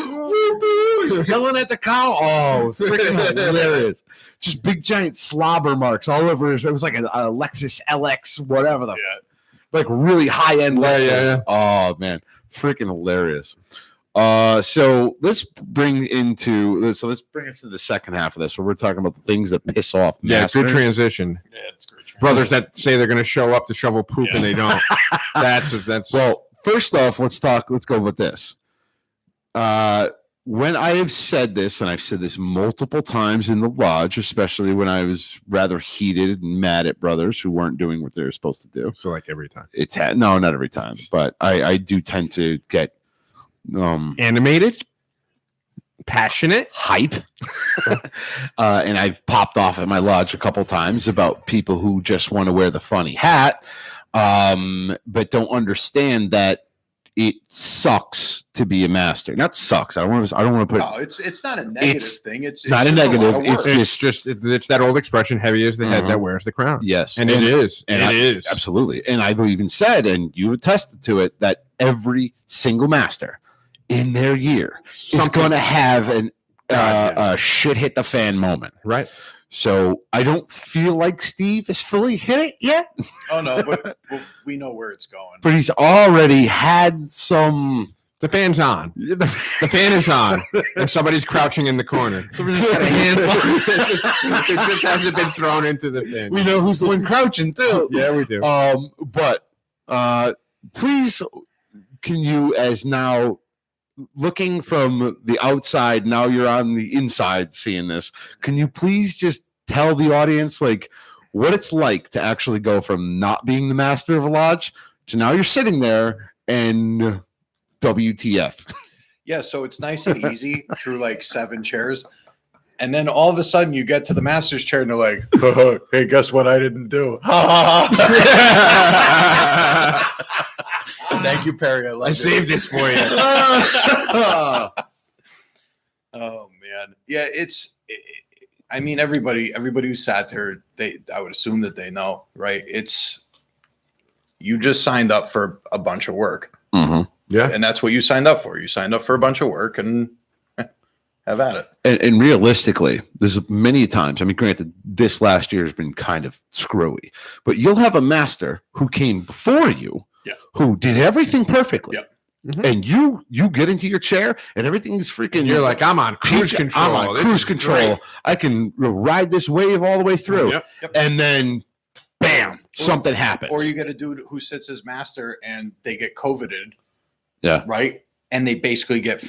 yelling at the cow. Oh, freaking hilarious! Just big giant slobber marks all over his. It was like a Lexus LX, whatever the, like really high end Lexus. Yeah. Oh man, freaking hilarious. So let's bring us to the second half of this, where we're talking about the things that piss off Yeah, masters. good transition. Yeah, it's great. Brothers that say they're going to show up to shovel poop and they don't. That's Well, first off, let's go with this. When I have said this, and I've said this multiple times in the lodge, especially when I was rather heated and mad at brothers who weren't doing what they were supposed to do. so like every time. No, not every time, but I do tend to get Animated, passionate. hype. And I've popped off at my lodge a couple times about people who just want to wear the funny hat, but don't understand that it sucks to be a master. Not sucks. I don't want to put. No, it's not a negative It's thing. It's not a just lot negative. of It's work. It's that old expression: "Heavy is the head Mhm. that wears the crown." Yes, And it is. and It is. absolutely. And I've even said, and you attested to it, that every single master in their year is Something- going to have an God, yeah. a shit hit the fan moment. Right. So I don't feel like Steve has fully hit it yet, Oh no, but we know where it's going. but he's already had some. The fan's on. The fan is on, and somebody's crouching in the corner. Somebody just got a handful. It just hasn't been thrown into the fan. We know who's the one crouching too. Yeah, we do. But please as now looking from the outside, now you're on the inside seeing this, can you please just tell the audience like what it's like to actually go from not being the master of a lodge to now you're sitting there and WTF? Yeah, so it's nice and easy through like 7 chairs. And then all of a sudden you get to the master's chair and they're like, hey, guess what I didn't do? Thank you, Perry. I saved this for you. Oh man. Yeah, I mean, everybody who sat there, I would assume that they know, right? You just signed up for a bunch of work. Mm-hmm. Yeah. And that's what you signed up for. You signed up for a bunch of work and have at it. And realistically, there's many times, I mean, granted, this last year has been kind of screwy, but you'll have a master who came before you, who did everything perfectly. Yep. Mm-hmm. And you get into your chair and everything is freaking. You're like, I'm on cruise control. I'm on cruise control. Great. I can ride this wave all the way through. Yep. And then, bam, something happens. Or you get a dude who sits as master and they get COVIDed. Yeah. Right. And they basically get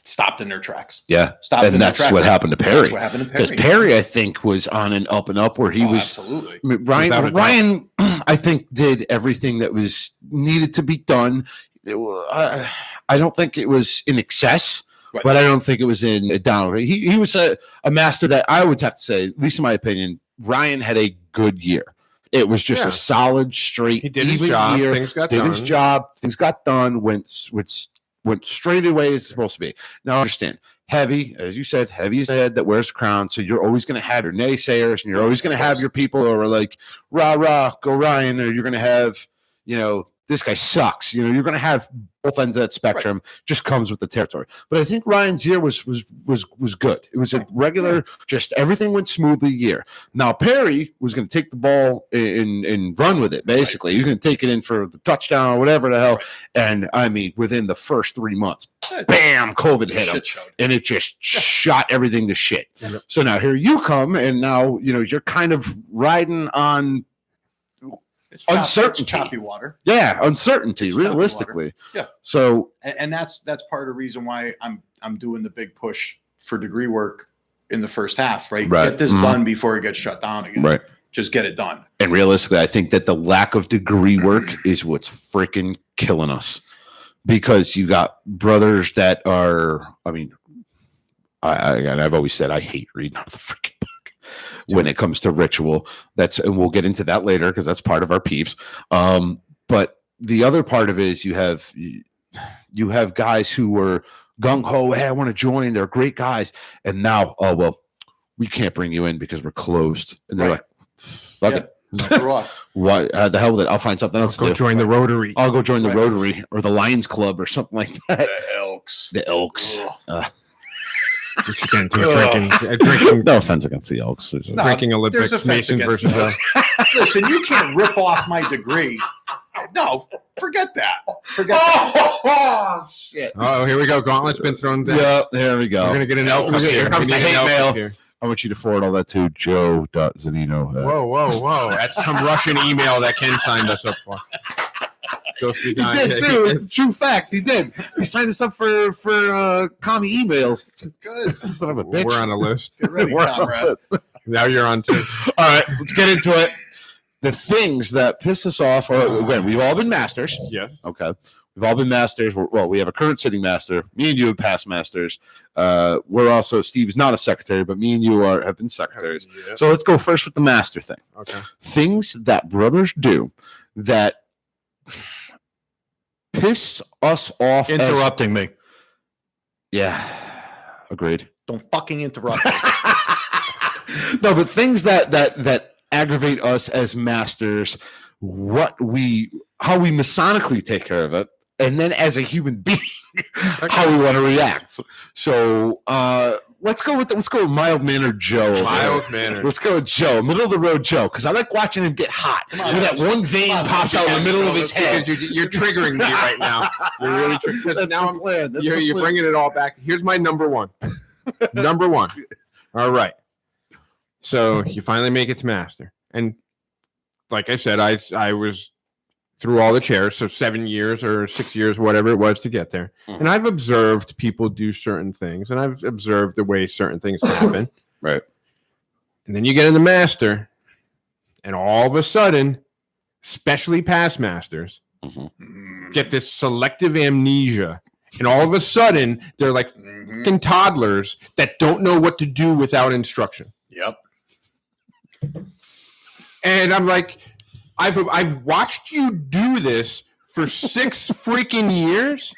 stopped in their tracks. Yeah. Stopped and in that's their tracks. what happened to Perry. That's what happened to Perry. Because Perry, I think, was on an up and up where he was. Absolutely. I mean, Ryan, I think, did everything that was needed to be done. I don't think it was in excess, Right. but I don't think it was in a down. He was a master that I would have to say, at least in my opinion, Ryan had a good year. It was just a solid, straight, he did his job. year. Things got done. His job. Things got done. Went straight away as it's supposed to be. Now, understand, heavy, as you said, heavy is the head that wears the crown. So you're always going to have your naysayers, and you're always going to have your people who are like, rah, rah, go Ryan, or you're going to have, this guy sucks. You're going to have both ends of that spectrum. Just comes with the territory. But I think Ryan's year was good. It was a regular, just everything went smoothly year. Now Perry was going to take the ball and run with it. Basically, you're going to take it in for the touchdown or whatever the hell. And I mean, within the first 3 months, bam, COVID hit him, and it just shot everything to shit. Yep. So now here you come, and now you're kind of riding on. It's uncertainty. Choppy water. Yeah, uncertainty. It's realistically, yeah. So, and that's part of the reason why I'm doing the big push for degree work in the first half. Right, get this done before it gets shut down again. Right, just get it done. And realistically, I think that the lack of degree work is what's freaking killing us, because you got brothers that are. I mean, I've always said I hate reading off the freaking book when it comes to ritual. And we'll get into that later because that's part of our peeves. But the other part of it is you have guys who were gung ho. Hey, I want to join. They're great guys, and now, oh well, we can't bring you in because we're closed. And they're like, fuck it. Why the hell with it? I'll find something else. Go join the Rotary. I'll go join the Rotary or the Lions Club or something like that. The Elks. Drinking. No offense against the Elks. Drinking Olympics, Mason versus us. Listen, you can't rip off my degree. No, forget that. Oh, shit. Oh, here we go. Gauntlet's been thrown down. Yeah, there we go. We're gonna get an elk. Here comes the hate mail. I want you to forward all that to Joe.Zanino. Whoa. That's some Russian email that Ken signed us up for. He did too. It's a true fact. He did. He signed us up for commie emails. Good. Son of a bitch. We're on a list. Get ready, comrade. Now you're on too. All right, let's get into it. The things that piss us off are, again, we've all been masters. Yeah. Okay. We've all been masters. We have a current sitting master. Me and you have past masters. We're also, Steve is not a secretary, but me and you have been secretaries. Yeah. So let's go first with the master thing. Okay. Things that brothers do that piss us off. Interrupting me. Yeah. Agreed. Don't fucking interrupt me. No, but things that aggravate us as masters, how we masonically take care of it, and then as a human being, how we want to react. So let's go with mild mannered Joe. Mild mannered. Let's go with Joe, middle of the road Joe, because I like watching him get hot. When that one vein pops out in the middle of his head. You're triggering me right now. You're really triggering. Now you're bringing it all back. Here's my number one. Number one. All right. So you finally make it to master, and like I said, I was through all the chairs. So 7 years or 6 years, whatever it was to get there. And I've observed people do certain things, and I've observed the way certain things happen. Right. And then you get in the master, and all of a sudden, especially past masters, get this selective amnesia. And all of a sudden, they're like fucking toddlers that don't know what to do without instruction. Yep. And I'm like, I've watched you do this for 6 freaking years,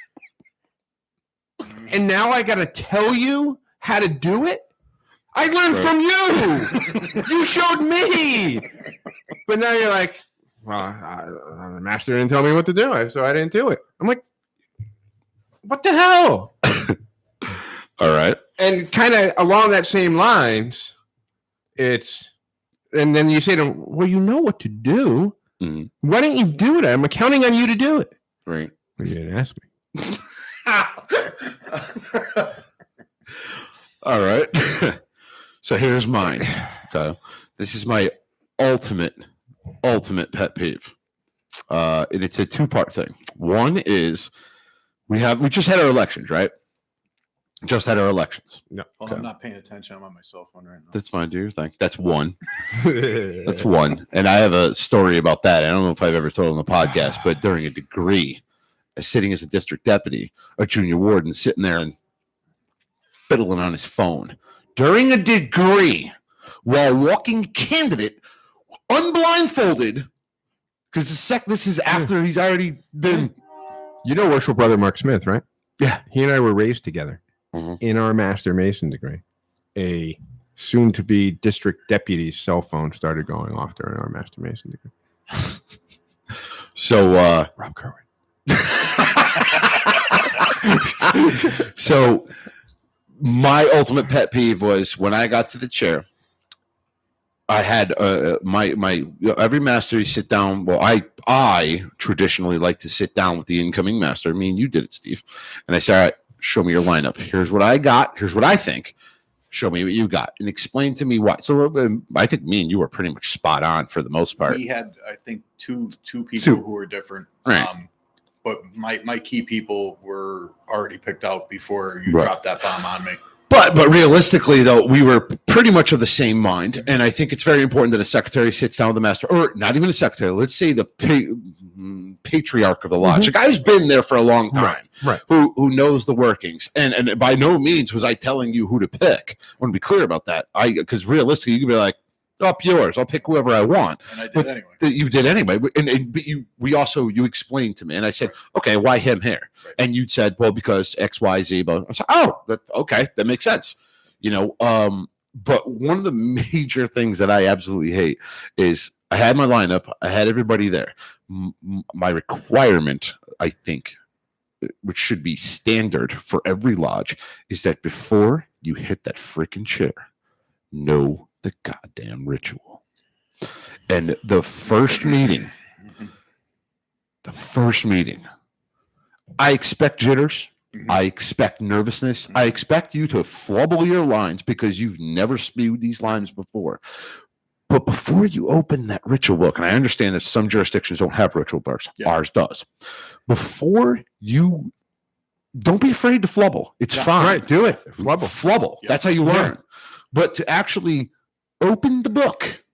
and now I got to tell you how to do it? I learned from you. You showed me. But now you're like, well, the master didn't tell me what to do, so I didn't do it. I'm like, what the hell? All right. And kind of along that same lines, and then you say to them, well, you know what to do. Mm-hmm. Why don't you do it? I'm counting on you to do it. Right. Well, you didn't ask me. All right. So here's mine. Okay. This is my ultimate pet peeve. And it's a 2-part thing. One is we just had our elections, right? Just had our elections. No. Well, I'm not paying attention. I'm on my cell phone right now. That's fine. Do your thing. That's one. That's one. And I have a story about that. I don't know if I've ever told on the podcast, but during a degree, sitting as a district deputy, a junior warden sitting there and fiddling on his phone during a degree while walking candidate unblindfolded, because this is after he's already been. You know Worshipful brother Mark Smith, right? Yeah. He and I were raised together in our Master Mason degree. A soon-to-be district deputy's cell phone started going off during our Master Mason degree. So, Rob Kerwin. So my ultimate pet peeve was when I got to the chair, I had my every master, you sit down. Well, I traditionally like to sit down with the incoming master. I mean, you did it, Steve. And I said, all right, show me your lineup. Here's what I got. Here's what I think. Show me what you got and explain to me why. So I think me and you were pretty much spot on for the most part. We had, I think, two people who were different. Right. But my key people were already picked out before you dropped that bomb on me. But realistically, though, we were pretty much of the same mind. And I think it's very important that a secretary sits down with the master, or not even a secretary. Let's say the patriarch of the lodge, a guy who's been there for a long time, right. Who knows the workings. And by no means was I telling you who to pick. I want to be clear about that. Because realistically, you could be like, up yours. I'll pick whoever I want. And I did anyway. You did anyway. But you explained to me, and I said, okay, why him here? Right. And you said, well, because X, Y, Z. But I said, okay, that makes sense. But one of the major things that I absolutely hate is I had my lineup. I had everybody there. My requirement, I think, which should be standard for every lodge, is that before you hit that freaking chair, know the goddamn ritual. And the first meeting, I expect jitters. I expect nervousness. I expect you to flubble your lines because you've never spewed these lines before. But before you open that ritual book, and I understand that some jurisdictions don't have ritual books, ours does. Before you, don't be afraid to flubble. It's fine. Right, do it. Flubble. Yeah. That's how you learn. But to actually open the book,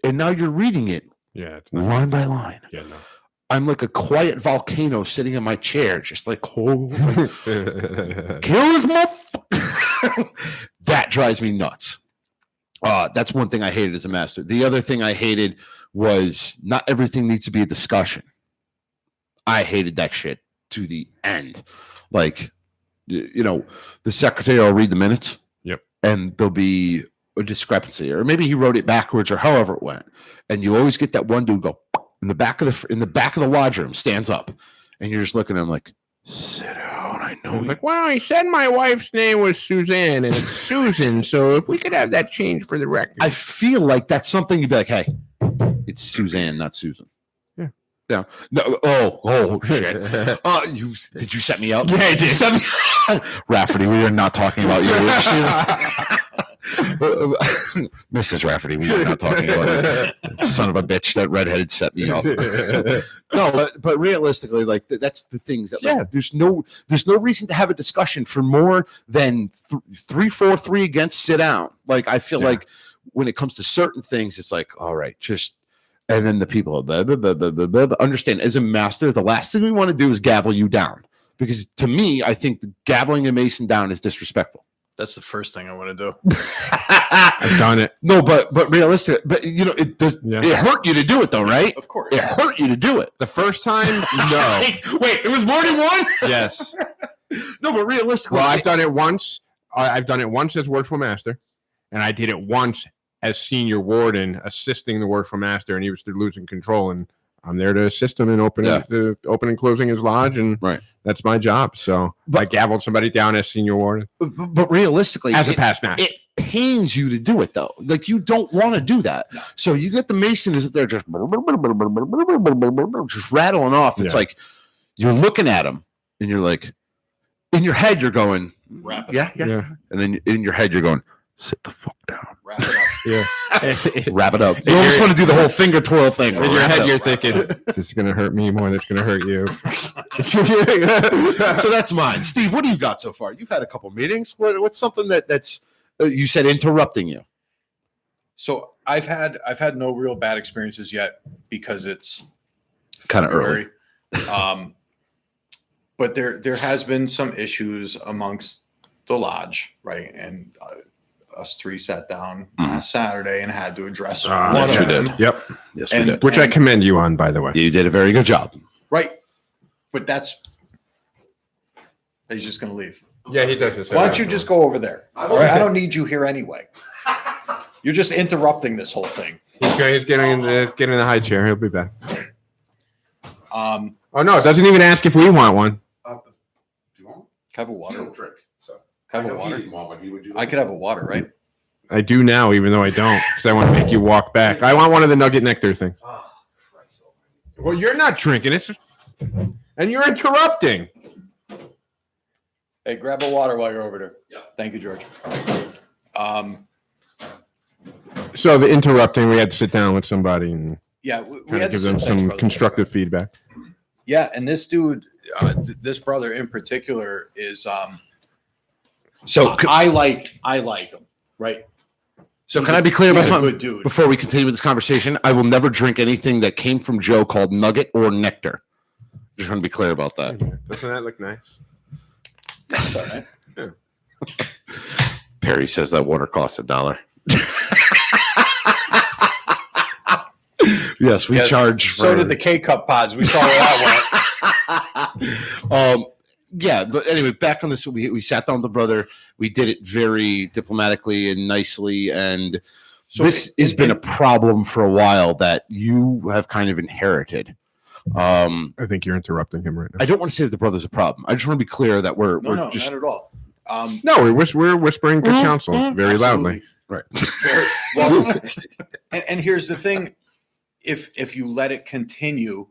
and now you're reading it line by line. Yeah, no. I'm like a quiet volcano sitting in my chair, just like, kill this motherfucker. That drives me nuts. That's one thing I hated as a master. The other thing I hated was not everything needs to be a discussion. I hated that shit to the end. Like, the secretary will read the minutes. Yep. And there'll be a discrepancy, or maybe he wrote it backwards, or however it went. And you always get that one dude go in the back of the lodge room, stands up, and you're just looking at him like, sit down. I know. Like, well, he said my wife's name was Suzanne, and it's Susan. So if we could have that changed for the record, I feel like that's something you'd be like, hey, it's Suzanne, not Susan. Yeah. No. Oh shit. Did you set me up? Yeah, I did. Rafferty, we are not talking about you. Mrs. Rafferty, we are not talking about it. Son of a bitch, that redheaded set me up. No, but realistically, like that's the things that like, there's no reason to have a discussion for more than 3-4-3 against sit down. Like I feel like when it comes to certain things, it's like, all right, just. And then the people understand as a master, the last thing we want to do is gavel you down. Because to me, I think gaveling a Mason down is disrespectful. That's the first thing I want to do. I've done it. No, but realistic. But you know, it does. Yeah. It hurt you to do it, though, right? Of course, it hurt you to do it. The first time, no. Wait, there was more than one. Yes. No, but realistically, well, I've done it once. I've done it once as Worshipful Master, and I did it once as senior warden, assisting the Worshipful Master, and he was losing control, and I'm there to assist him in opening and closing his lodge, and that's my job. So I gavelled somebody down as senior warden. But realistically, as a past master, it pains you to do it, though. Like you don't want to do that. So you get the Mason is there just rattling off. It's like you're looking at him, and you're like, in your head, you're going, yeah. And then in your head, you're going, sit the fuck down. Wrap it up. Wrap it up. You almost want to do the whole finger twirl thing. In your head, you're thinking, this is going to hurt me more than it's going to hurt you. So that's mine. Steve, what do you got so far? You've had a couple meetings. What's something that's you said interrupting you? So I've had no real bad experiences yet because it's kind of early. But there has been some issues amongst the lodge, right? And us three sat down last Saturday and had to address one yes, of we them. did. Yep. Yes, we did. Which I commend you on, by the way. You did a very good job. Right. But he's just going to leave. Yeah, he does this. Why don't you just go over there? All right? I don't need you here anyway. You're just interrupting this whole thing. He's getting in the high chair. He'll be back. Oh, no, it doesn't even ask if we want one. Do you want? Have a water. Don't drink. So have a water. I could have a water, right? I do now, even though I don't, because I want to make you walk back. I want one of the nugget nectar things. Oh, well, you're not drinking it, and you're interrupting. Hey, grab a water while you're over there. Yeah. Thank you, George. So the interrupting, we had to sit down with somebody and we kind had of give them some constructive feedback. Yeah, and this dude, this brother in particular, is so I like him, right? So can I be clear about something? Good dude. Before we continue with this conversation, I will never drink anything that came from Joe called nugget or nectar. Just want to be clear about that. Doesn't that look nice? That's all right. Yeah. Perry says that water costs $1. Yes, we charge. So did the K-Cup pods. We saw where that went. Yeah, but anyway, back on this, we sat down with the brother. We did it very diplomatically and nicely, and so this has been a problem for a while that you have kind of inherited. I think you're interrupting him right now. I don't want to say that the brother's a problem. I just want to be clear that we're just not at all. No, we're whispering good counsel very loudly. Right. Well, and here's the thing: if you let it continue,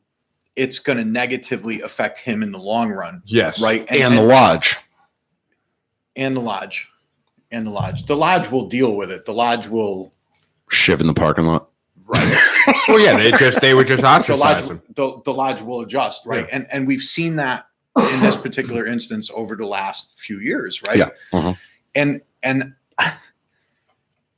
it's going to negatively affect him in the long run. Yes. Right. And the lodge. And the lodge. And the lodge. The lodge will deal with it. The lodge will shiv in the parking lot. Right. Well, yeah, they would just ostracize him. The lodge will adjust, right? Yeah. And we've seen that in this particular instance over the last few years, right? Yeah. Uh-huh. And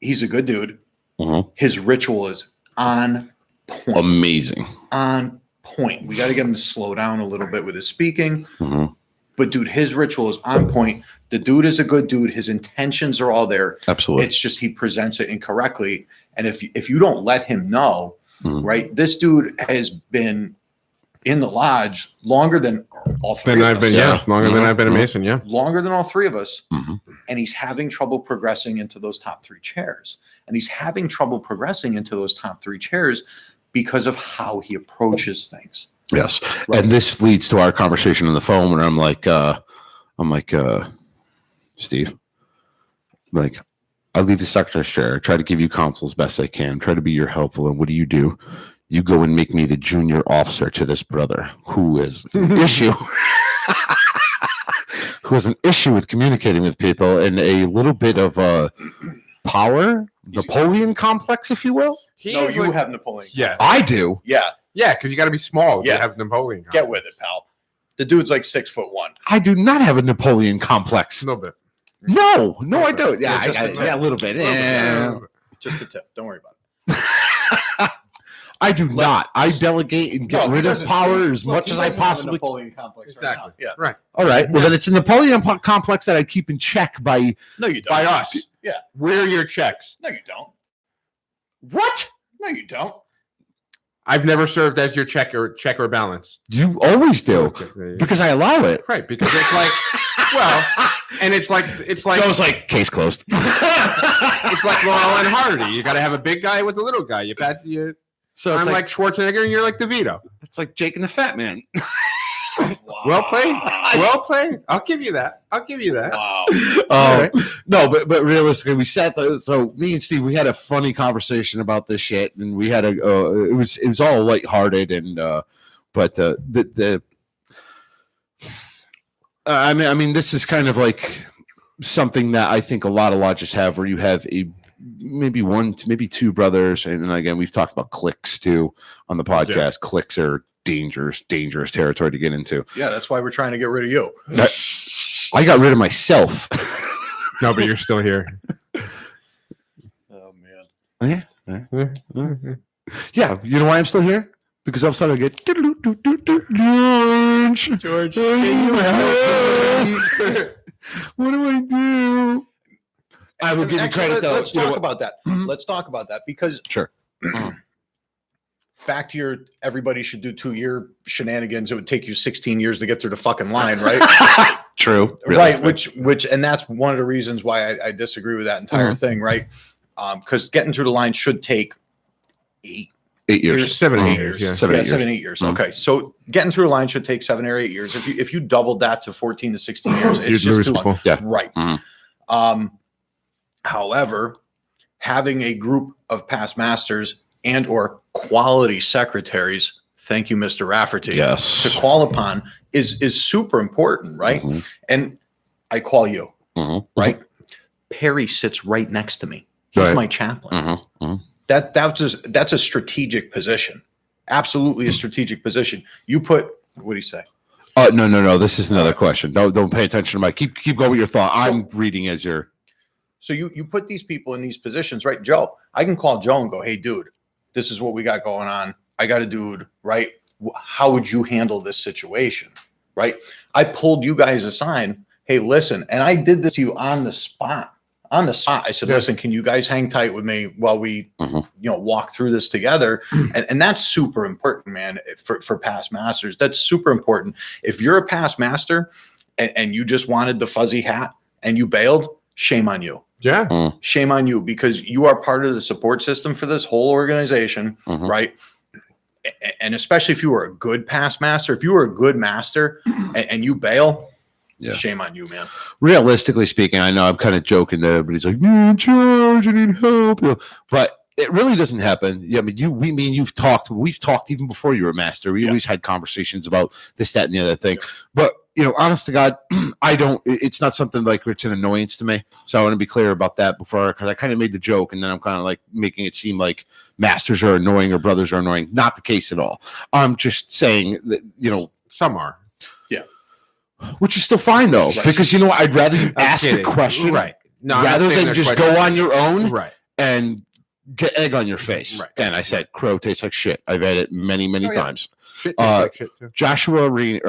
he's a good dude. Uh-huh. His ritual is on point. Amazing. On point. We got to get him to slow down a little bit with his speaking. Uh-huh. But dude, his ritual is on point. The dude is a good dude. His intentions are all there. Absolutely. It's just he presents it incorrectly. And if you don't let him know, right? This dude has been in the lodge longer than all three of us. Longer than I've been a Mason, longer than all three of us. And he's having trouble progressing into those top three chairs. And he's having trouble progressing into those top three chairs because of how he approaches things. Yes. Right. And this leads to our conversation on the phone where I'm like, Steve, like, I leave the secretary's chair. I try to give you counsel as best I can. Try to be your helpful. And what do? You go and make me the junior officer to this brother who is an issue, who has an issue with communicating with people and a little bit of power, Napoleon complex, if you will. No, you have Napoleon. Yeah. I do. Yeah. Yeah, because you got to be small. Yeah. To have Napoleon. Get with it, pal. The dude's like 6'1". I do not have a Napoleon complex. A little bit. No, I don't. Yeah, just a little bit. Just a tip. Don't worry about it. I do not. I delegate and get rid of power as much as I possibly. Napoleon complex. Exactly. Right now. Yeah. Right. All right. Well, then it's a Napoleon complex that I keep in check by. No, you don't. By us. Yeah. We're your checks. No, you don't. What? No, you don't. I've never served as your check or balance. You always do Okay. because I allow it. Right, because it's like, well, and it's like Joe's like case closed. it's like Laurel and Hardy. You got to have a big guy with a little guy. So I'm it's like Schwarzenegger, and you're like DeVito. it's like Jake and the Fat Man. Well played. Well played. I'll give you that. Wow. Right. No, but realistically, we sat there. So me and Steve, we had a funny conversation about this shit, and we had it was all lighthearted, and I mean, this is kind of like something that I think a lot of lodges have, where you have maybe two brothers, and again, we've talked about cliques too on the podcast. Yeah. Cliques are dangerous territory to get into. Yeah, that's why we're trying to get rid of you. I got rid of myself. No, but you're still here. Oh man. Yeah, you know why I'm still here? Because I'm starting to get lunch. George, can you help? What do I do? I will give you credit though. Let's You know talk what? about that. Let's talk about that because Sure. back to your everybody should do 2-year shenanigans. It would take you 16 years to get through the fucking line, right? True. Right. Which, and that's one of the reasons why I disagree with that entire thing, right? Because getting through the line should take 8 years. 7 or 8 8 years. years. Yeah. 7 or 8 years. 7, 8 years. Mhm. Okay. So getting through a line should take 7 or 8 years. If you doubled that to 14 to 16 years, it's You'd just lose too long. people. Yeah. Right. Mhm. However, having a group of past masters and or quality secretaries, thank you, Mr. Rafferty, Yes. to call upon is super important, right? Mhm. And I call you, Mhm. right? Perry sits right next to me. He's Right. my chaplain. Mhm. Mhm. That's a strategic position. Absolutely a strategic position. You put, what do you say? No. This is another question. Don't pay attention to my. Keep going with your thought. I'm reading as you're. So you put these people in these positions, right? Joe, I can call Joe and go, hey, dude, this is what we got going on. I got a dude, right? How would you handle this situation, right? I pulled you guys aside. Hey, listen, and I did this to you on the spot. I said, listen, can you guys hang tight with me while we, walk through this together? And that's super important, man, for past masters. That's super important. If you're a past master and you just wanted the fuzzy hat and you bailed, shame on you. Yeah. Shame on you, because you are part of the support system for this whole organization, right? And especially if you were a good past master, if you were a good master and you bail, shame on you, man. Realistically speaking, I know I'm kind of joking there, but he's like, man, George, I need help. But it really doesn't happen. Yeah, I mean, we've talked even before you were a master. We always had conversations about this, that, and the other thing. Yeah. But honest to God, it's not something like it's an annoyance to me. So I want to be clear about that before, because I kind of made the joke and then I'm kind of like making it seem like masters are annoying or brothers are annoying. Not the case at all. I'm just saying that, Some are. which is still fine though, Right. because I'd rather you ask the kidding. question Right. No, I'm not rather saying than they're just questions. go on your own Right. and get egg on your face. Right. And I said, crow tastes like shit. I've had it many, many Oh, yeah. times. Shit tastes like shit too. Joshua Rayrig.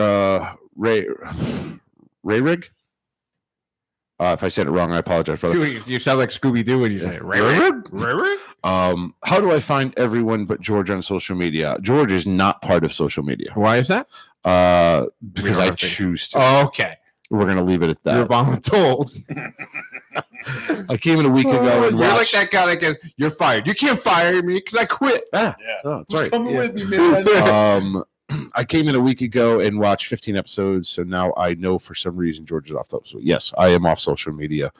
If I said it wrong, I apologize, brother. You sound like Scooby Doo when you say it. Rayrig? How do I find everyone but George on social media? George is not part of social media. Why is that? Because don't I have to- choose to. Oh, okay. We're gonna leave it at You're that. voluntold. I came in a week ago and You're like watched. that guy that goes, "You're fired. You can't fire me because I quit." Ah, Yeah. oh, that's Who's right. coming Yeah. with me, man? I came in a week ago and watched 15 episodes, so now I know for some reason George is off. So yes, I am off social media.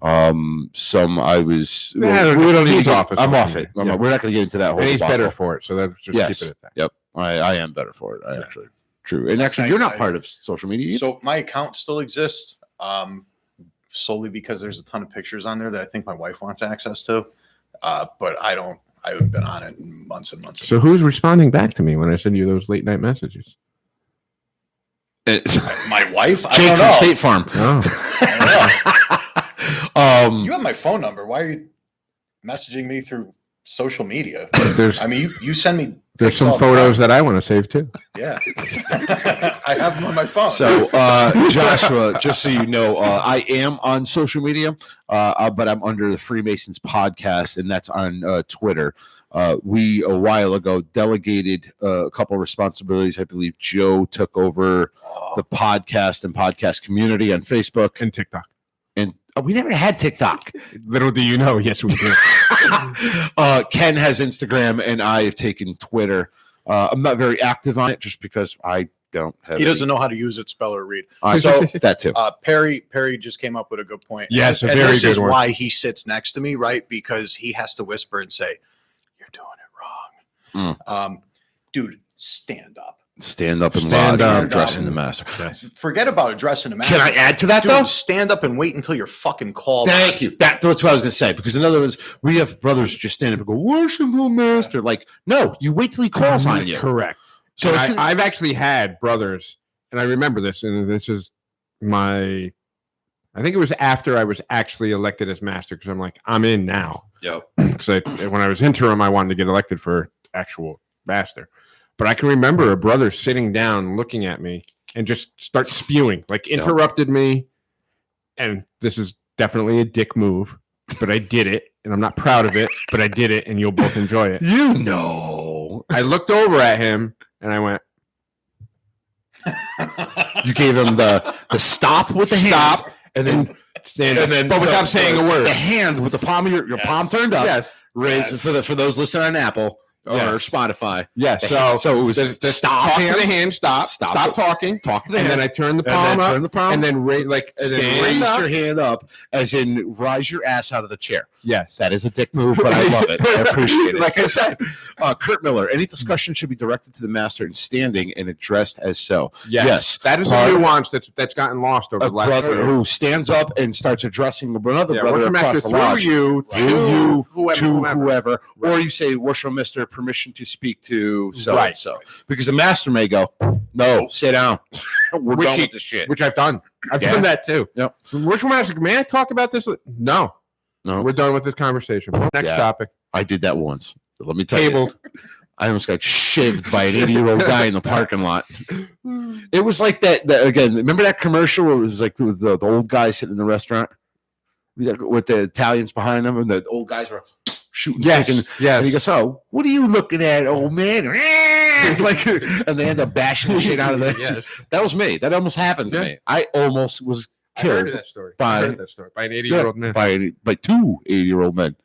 Some I was. Yeah, we don't need he's to off of I'm social off it. media. We're not going to get into that whole. And he's debacle. better for it, so let's just Yes. keep it at that. Yep, I am better for it. I actually true. And That's actually, nice. you're not part of social media. Either. So my account still exists. solely because there's a ton of pictures on there that I think my wife wants access to. But I haven't been on it in months and months. So who's responding back to me when I send you those late night messages? My wife? I Jake don't from know. State Farm. Oh, I don't know. You have my phone number. Why are you messaging me through social media? there's I mean, you send me. there's pics some all the photos time. that I want to save too. Yeah. I have them on my phone. So, Joshua, just so you know, I am on social media, but I'm under the Freemasons podcast, and that's on Twitter. We, a while ago, delegated a couple of responsibilities. I believe Joe took over the podcast and podcast community on Facebook. And TikTok. And we never had TikTok. Little do you know, yes we do. Ken has Instagram, and I have taken Twitter. I'm not very active on it just because I don't have he doesn't know how to use it, spell or read. So that too. Perry just came up with a good point. Yes, a and very this good is one. why he sits next to me, right? Because he has to whisper and say, "You're doing it wrong." Dude, stand up. Stand up and Stand lodge up. and addressing the master. Forget about addressing the master. Can I add to that, Dude, though? stand up and wait until you're fucking called. Thank you. That's what I was going to say. Because in other words, we have brothers just stand up and go, "Worshipful master." Like, no, you wait till he calls on you. Correct. So So it's gonna- I've actually had brothers, and I remember this, and this is I think it was after I was actually elected as master, because I'm like, I'm in now. Yep. Because when I was interim, I wanted to get elected for actual master. But I can remember a brother sitting down, looking at me, and just start spewing, like interrupted me. And this is definitely a dick move, but I did it, and I'm not proud of it, but I did it, and you'll both enjoy it. You know. I looked over at him, and I went, You gave him the stop with the hand. stop, And then stand up, but without saying a word. The hand with the palm of your palm turned up. Yes. Raised for those listening on Apple or Yes. Spotify. Yes. So it was the stop talk hand. to the hand, stop talking, Talk to the and hand. then I turn the And palm then up, turn the palm and then raise raise your hand up, as in rise your ass out of the chair. Yes. That is a dick move, but I love it. I appreciate it. Like I said. Kurt Miller, any discussion should be directed to the master in standing and addressed as so. Yes. That is Part a of- nuance that's gotten lost over A the last brother year. who stands up and starts addressing another Yeah, brother worship across master the lodge. through you, whoever, to whomever. whoever, or Right. you say, "Worship Mister, permission to speak to so Right. and so," because the master may go, "No, sit down. We're Which done he- with this shit." Which I've done. I've Yeah. done that too. Yep. Worship master, may I talk about this? No. No, We're done with this conversation. Next Yeah. topic. I did that once. Let me tell Tabled. you, I almost got shivved by an 80-year-old guy in the parking lot. It was like that again. Remember that commercial where it was like the old guy sitting in the restaurant with the Italians behind him, and the old guys were shooting. Yes. freaking- Yes. And he goes, "Oh, what are you looking at, old man?" Like, and they end up bashing the shit out of the. Yes. That was me. That almost happened to Yeah. me. I almost was I heard killed that story. by- I heard that story by an 80-year-old man. by two 80-year-old men.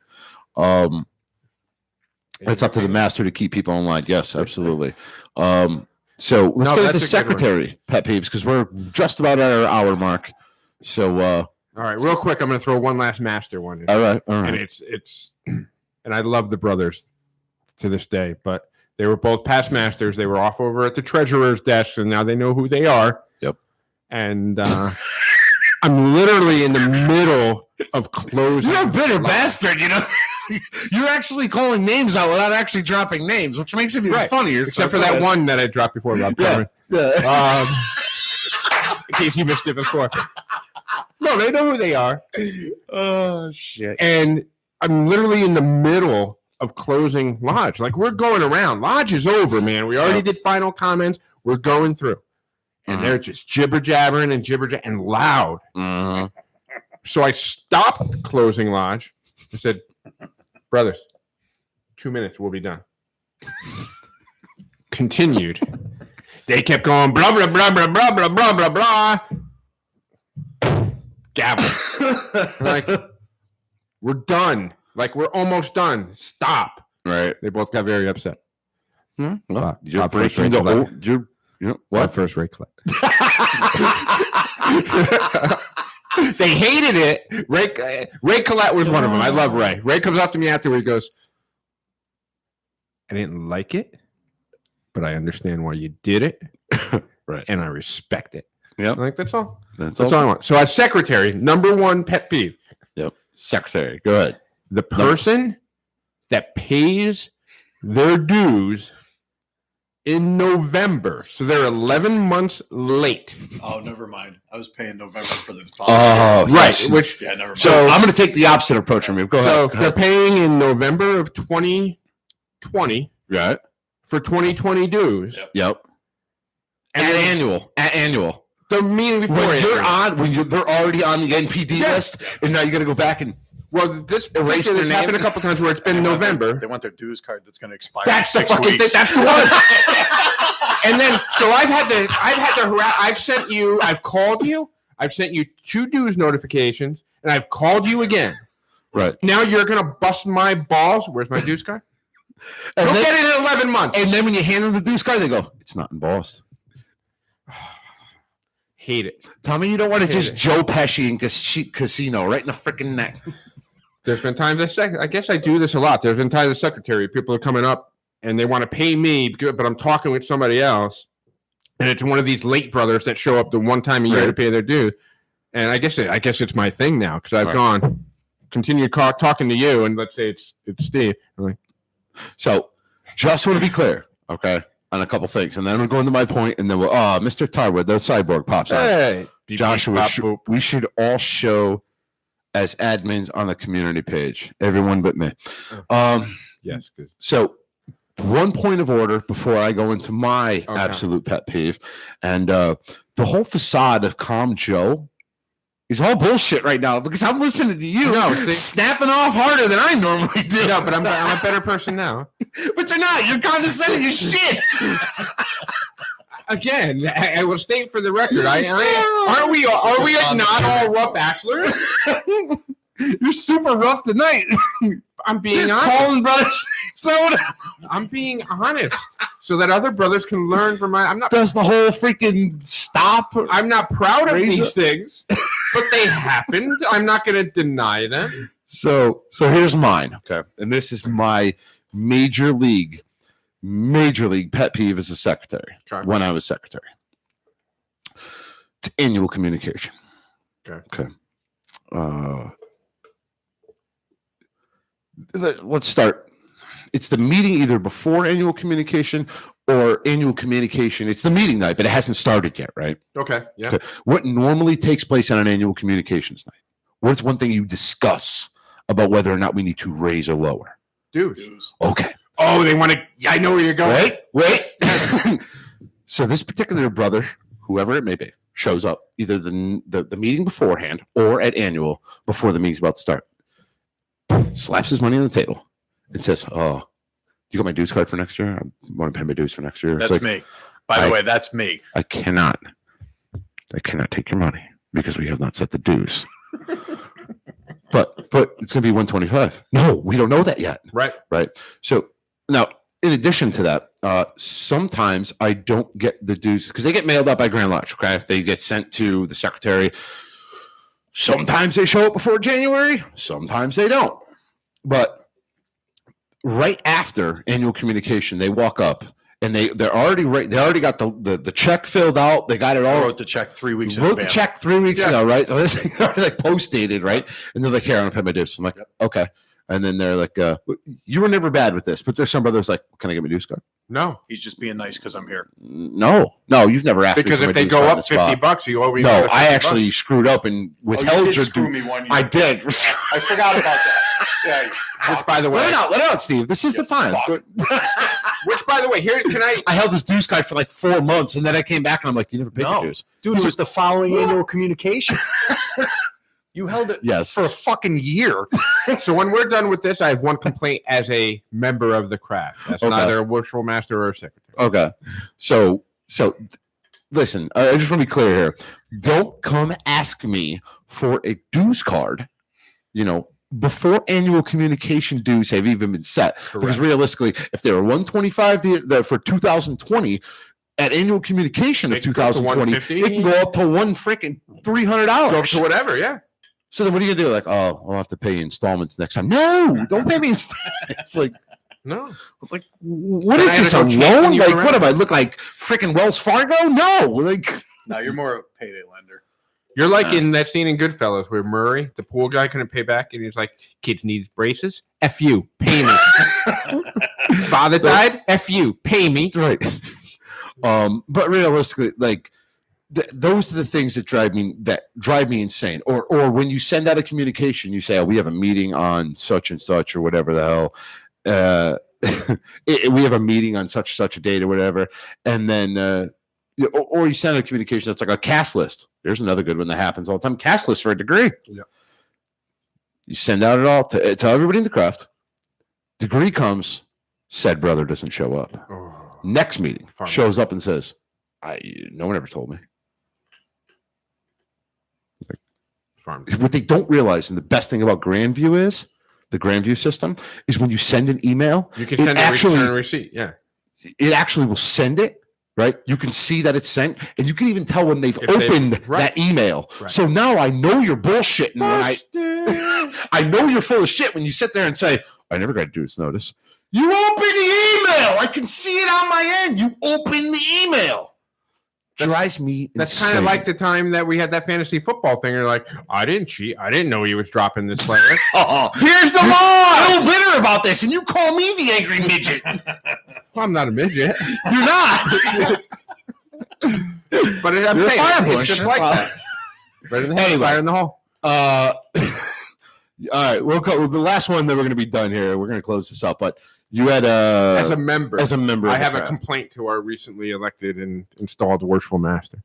It's up to the master to keep people in line. Yes, absolutely. So let's No, go to that's the a good one. secretary pet peeves because we're just about at our hour mark. So All right, real quick, I'm going to throw one last master one in. all right. And it's and I love the brothers to this day, but they were both past masters. They were off over at the treasurer's desk, and now they know who they are. Yep. And I'm literally in the middle of closing. You're a bitter bastard, you know. You're actually calling names out without actually dropping names, which makes it even Right. funnier. Except for that one that I dropped before, Rob. Yeah. Carmen. In case you missed it before. No, they know who they are. Oh shit. And I'm literally in the middle of closing Lodge. Like, we're going around. Lodge is over, man. We already did final comments. We're going through. And they're just jibber jabbering and loud. Mhm. So I stopped closing Lodge. I said, brothers, 2 minutes, we'll be done. Continued. They kept going, blah, blah, blah, blah, blah, blah, blah, blah, blah. Gavel. I'm like, we're done. Like, we're almost done. Stop. Right. They both got very upset. Well, Bob you're first breaking the rate old. You're What? what? First rate clip. They hated it. Ray Collette was one of them. I love Ray. Ray comes up to me after, he goes, I didn't like it, but I understand why you did it. Right. And I respect it. Yep. Like that's all. That's That's all I want. So as secretary, number one pet peeve: Yep. Secretary. Go ahead. the person that pays their dues in November, so they're 11 months late. Oh, never mind. I was paying November for the Oh, Right, yes. which yeah, never mind. So I'm going to take the opposite approach from you. Go so ahead. Go they're ahead. paying in November of 2020 Right. for 2020 dues. Yep. And At then annual. the meeting before They're already on the NPD Yeah. list, and now you got to go back and well, this Erase particular their it's name. happened a couple times where it's been November. They want their dues card that's going to expire. That's in the 6 fucking thing. weeks. That's the one. And then, so I've had to harass. I've called you. I've sent you 2 dues notifications, and I've called you again. right. Now you're gonna bust my balls. Where's my dues card? And Go then, get it in 11 months. and then when you hand them the dues card, they go, "It's not embossed." Hate it. Tell me you don't want to Hate just it. Joe Pesci in casino right in the freaking neck. There's been times I guess I do this a lot. There's been times as secretary, people are coming up and they want to pay me, but I'm talking with somebody else, and it's one of these late brothers that show up the one time a year Right. to pay their due. And I guess it's my thing now because I've Right. gone continue talking to you, and let's say it's Steve. I'm like, So, just want to be clear, okay, on a couple things, and then we'll go into my point, and then we'll. Mr. Tarwood, the cyborg pops on. hey, Joshua, we should all show as admins on the community page, everyone but me. yes, good. So, one point of order before I go into my Okay. absolute pet peeve, and the whole facade of Calm Joe is all bullshit right now because I'm listening to you snapping off harder than I normally do. No, but I'm a better person now. But you're not. You're condescending as shit. Again, I will state for the record. Are we not all rough bachelors? You're super rough tonight. I'm being honest. Colin brothers. I'm being honest, so that other brothers can learn from my. Does the whole freaking stop? I'm not proud of Raise these up. things, but they happened. I'm not going to deny them. So here's mine. Okay, and this is my major league pet peeve as a secretary. Okay. When I was secretary, it's annual communication. Okay. Let's start. It's the meeting either before annual communication or annual communication. It's the meeting night, but it hasn't started yet, right? Okay. Yeah. Okay. What normally takes place on an annual communications night? What's one thing you discuss about whether or not we need to raise or lower? Dues. Okay. Oh, they want to. I know where you're going. Wait. So this particular brother, whoever it may be, shows up either the meeting beforehand or at annual before the meeting's about to start. Slaps his money on the table and says, "Oh, you got my dues card for next year? I want to pay my dues for next year." That's me. By the way, that's me. I cannot take your money because we have not set the dues. but it's going to be 125. No, we don't know that yet. Right. So now, in addition to that, sometimes I don't get the dues because they get mailed out by Grand Lodge. Okay, they get sent to the secretary. Sometimes they show up before January. Sometimes they don't. But right after annual communication, they walk up and they're already right. They already got the check filled out. They got it all. I wrote the check 3 weeks in Wrote the advance. check 3 weeks ago, right? So this is already like post dated, right? And they're like, "Here, I'm gonna pay my dues." I'm like, "Okay." And then they're like, "You were never bad with this," but there's some brothers like, "Can I get my dues card?" No, He's just being nice because I'm here. No, you've never asked because me for if my they dues go card on up the spot. $50, you owe me. No, another I $50. actually screwed up and Oh, withheld you your did screw due. me 1 year. I did. I forgot about that. Yeah. Which, by the way, Let it out, Steve. This is the time. which, by the way, here can I? I held this dues card for like 4 months, and then I came back and I'm like, "You never paid your dues." Dude, it was the following annual communication. You held it Yes. for a fucking year. So when we're done with this, I have one complaint as a member of the craft. That's Okay. neither a worshipful master or a secretary. Okay. So listen, I just want to be clear here. Don't come ask me for a dues card, before annual communication dues have even been set. Because realistically, if they were 125 for 2020, at annual communication of It can go to 2020, 150. it can go up to one freaking $300. Go to whatever, yeah. So then what are you gonna do? Like, "Oh, I'll have to pay you installments next time." No, don't pay me installments. It's like, No. what Then is I had this, to a go chase when loan? you Like, were what around. am I look like freaking Wells Fargo? No, like, No, you're more of a payday lender. You're like in that scene in Goodfellas where Murray, the pool guy, couldn't pay back, and he's like, "Kids need braces. F you, pay me." Father died. F you, pay me. Right. But realistically, like those are the things that drive me insane. Or when you send out a communication, you say, "Oh, we have a meeting on such and such," or whatever the hell. We have a meeting on such and such a date or whatever, and then. Or you send a communication that's like a cast list. There's another good one that happens all the time. Cast list for a degree. Yeah. You send out it all to everybody in the craft. Degree comes. Said brother doesn't show up. Oh, Next meeting Farmer. shows up and says, no one ever told me. farm. What they don't realize, and the best thing about Grandview is the Grandview system is when you send an email, You can send a return receipt. Yeah. it actually will send it. Right, you can see that it's sent, and you can even tell when they've opened that email. Right. So now I know you're bullshitting. I know you're full of shit when you sit there and say, "I never got to do this notice." You open the email. I can see it on my end. You open the email. Drives me. That's kind of like the time that we had that fantasy football thing. You're like, I didn't cheat. I didn't know he was dropping this player. Here's the law. I'm bitter about this, and you call me the angry midget. Well, I'm not a midget. You're not. But I'm You're saying, a it's just like that. Right in the head, fire in the hole. All right, we'll go. The last one that we're going to be done here. We're going to close this up, but you had as a member. I have a complaint to our recently elected and installed Worshipful master.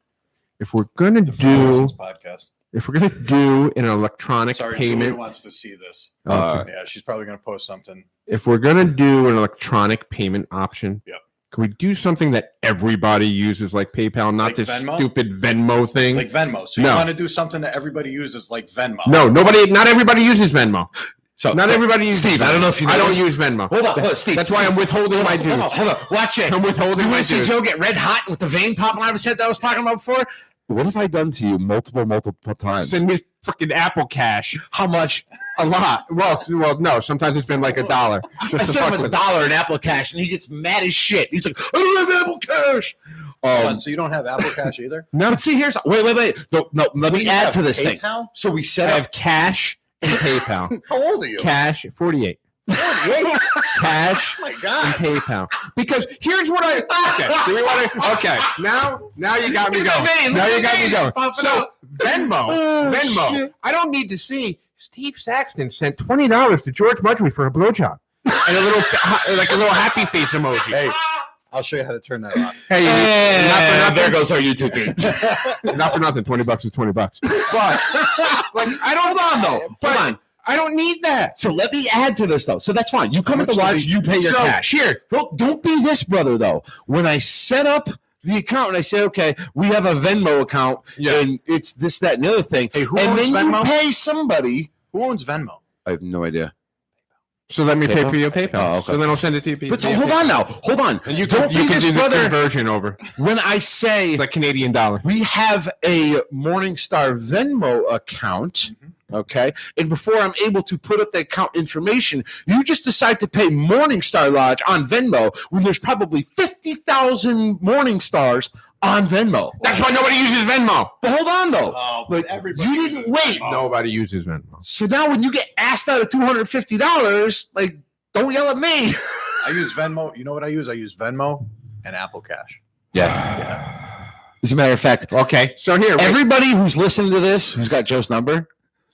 If we're going to do podcast. If we're going to do an electronic Julie payment, wants to see this. Okay. She's probably going to post something. If we're going to do an electronic payment option, Yep. Can we do something that everybody uses like PayPal, not Like this Venmo? stupid Venmo thing? Like Venmo. So you want to do something that everybody uses like Venmo. No, not everybody uses Venmo. So not everybody uses Steve, Venmo. I don't know if you know I don't this. use Venmo. Hold on, Steve. That's why I'm withholding my dues. Hold on. Watch it. I'm withholding You my want to see dues. Joe get red hot with the vein popping out of his head that I was talking about before? What have I done to you multiple times? Send me freaking Apple Cash. How much? A lot. Well, no. Sometimes it's been like $1. I sent him $1 in Apple Cash, and he gets mad as shit. He's like, I don't have Apple Cash. So you don't have Apple Cash either? No, but see, here's wait. No. Let me add to this thing. So we I set up have cash and PayPal. How old are you? Cash 48. Cash Oh my and God. PayPal. Because here's what now you got me going. Now you got me going. So Venmo. I don't need to see Steve Saxton sent $20 to George Mudgery for a blowjob and a little happy face emoji. Hey, I'll show you how to turn that on. Hey, not for there nothing. goes our YouTube feed. Not for nothing. $20 is $20. But like, I don't. Hold on, though. But Hold on. I don't need that. So let me add to this, though. So that's fine. You come at the lodge, you pay your cash. Here. Don't be this brother, though. When I set up the account and I say, okay, we have a Venmo account, and it's this, that, and the other thing. Hey, who and owns then Venmo? you pay somebody. Who owns Venmo? I have no idea. So let me pay for your PayPal. Oh, okay. So then I'll send it to you. But so hold on now. Hold on. And you don't can be this do the brother. conversion over. When I say It's like Canadian dollar. we have a Morningstar Venmo account, okay, and before I'm able to put up the account information, you just decide to pay Morningstar Lodge on Venmo when there's probably 50,000 Morningstars on Venmo. That's why nobody uses Venmo. But hold on, though. Oh, Like, everybody you uses didn't wait. Venmo. Nobody uses Venmo. So now when you get asked out of $250, like, don't yell at me. I use Venmo. You know what I use? I use Venmo and Apple Cash. Yeah. As a matter of fact, Okay. So here. everybody who's listening to this, who's got Joe's number,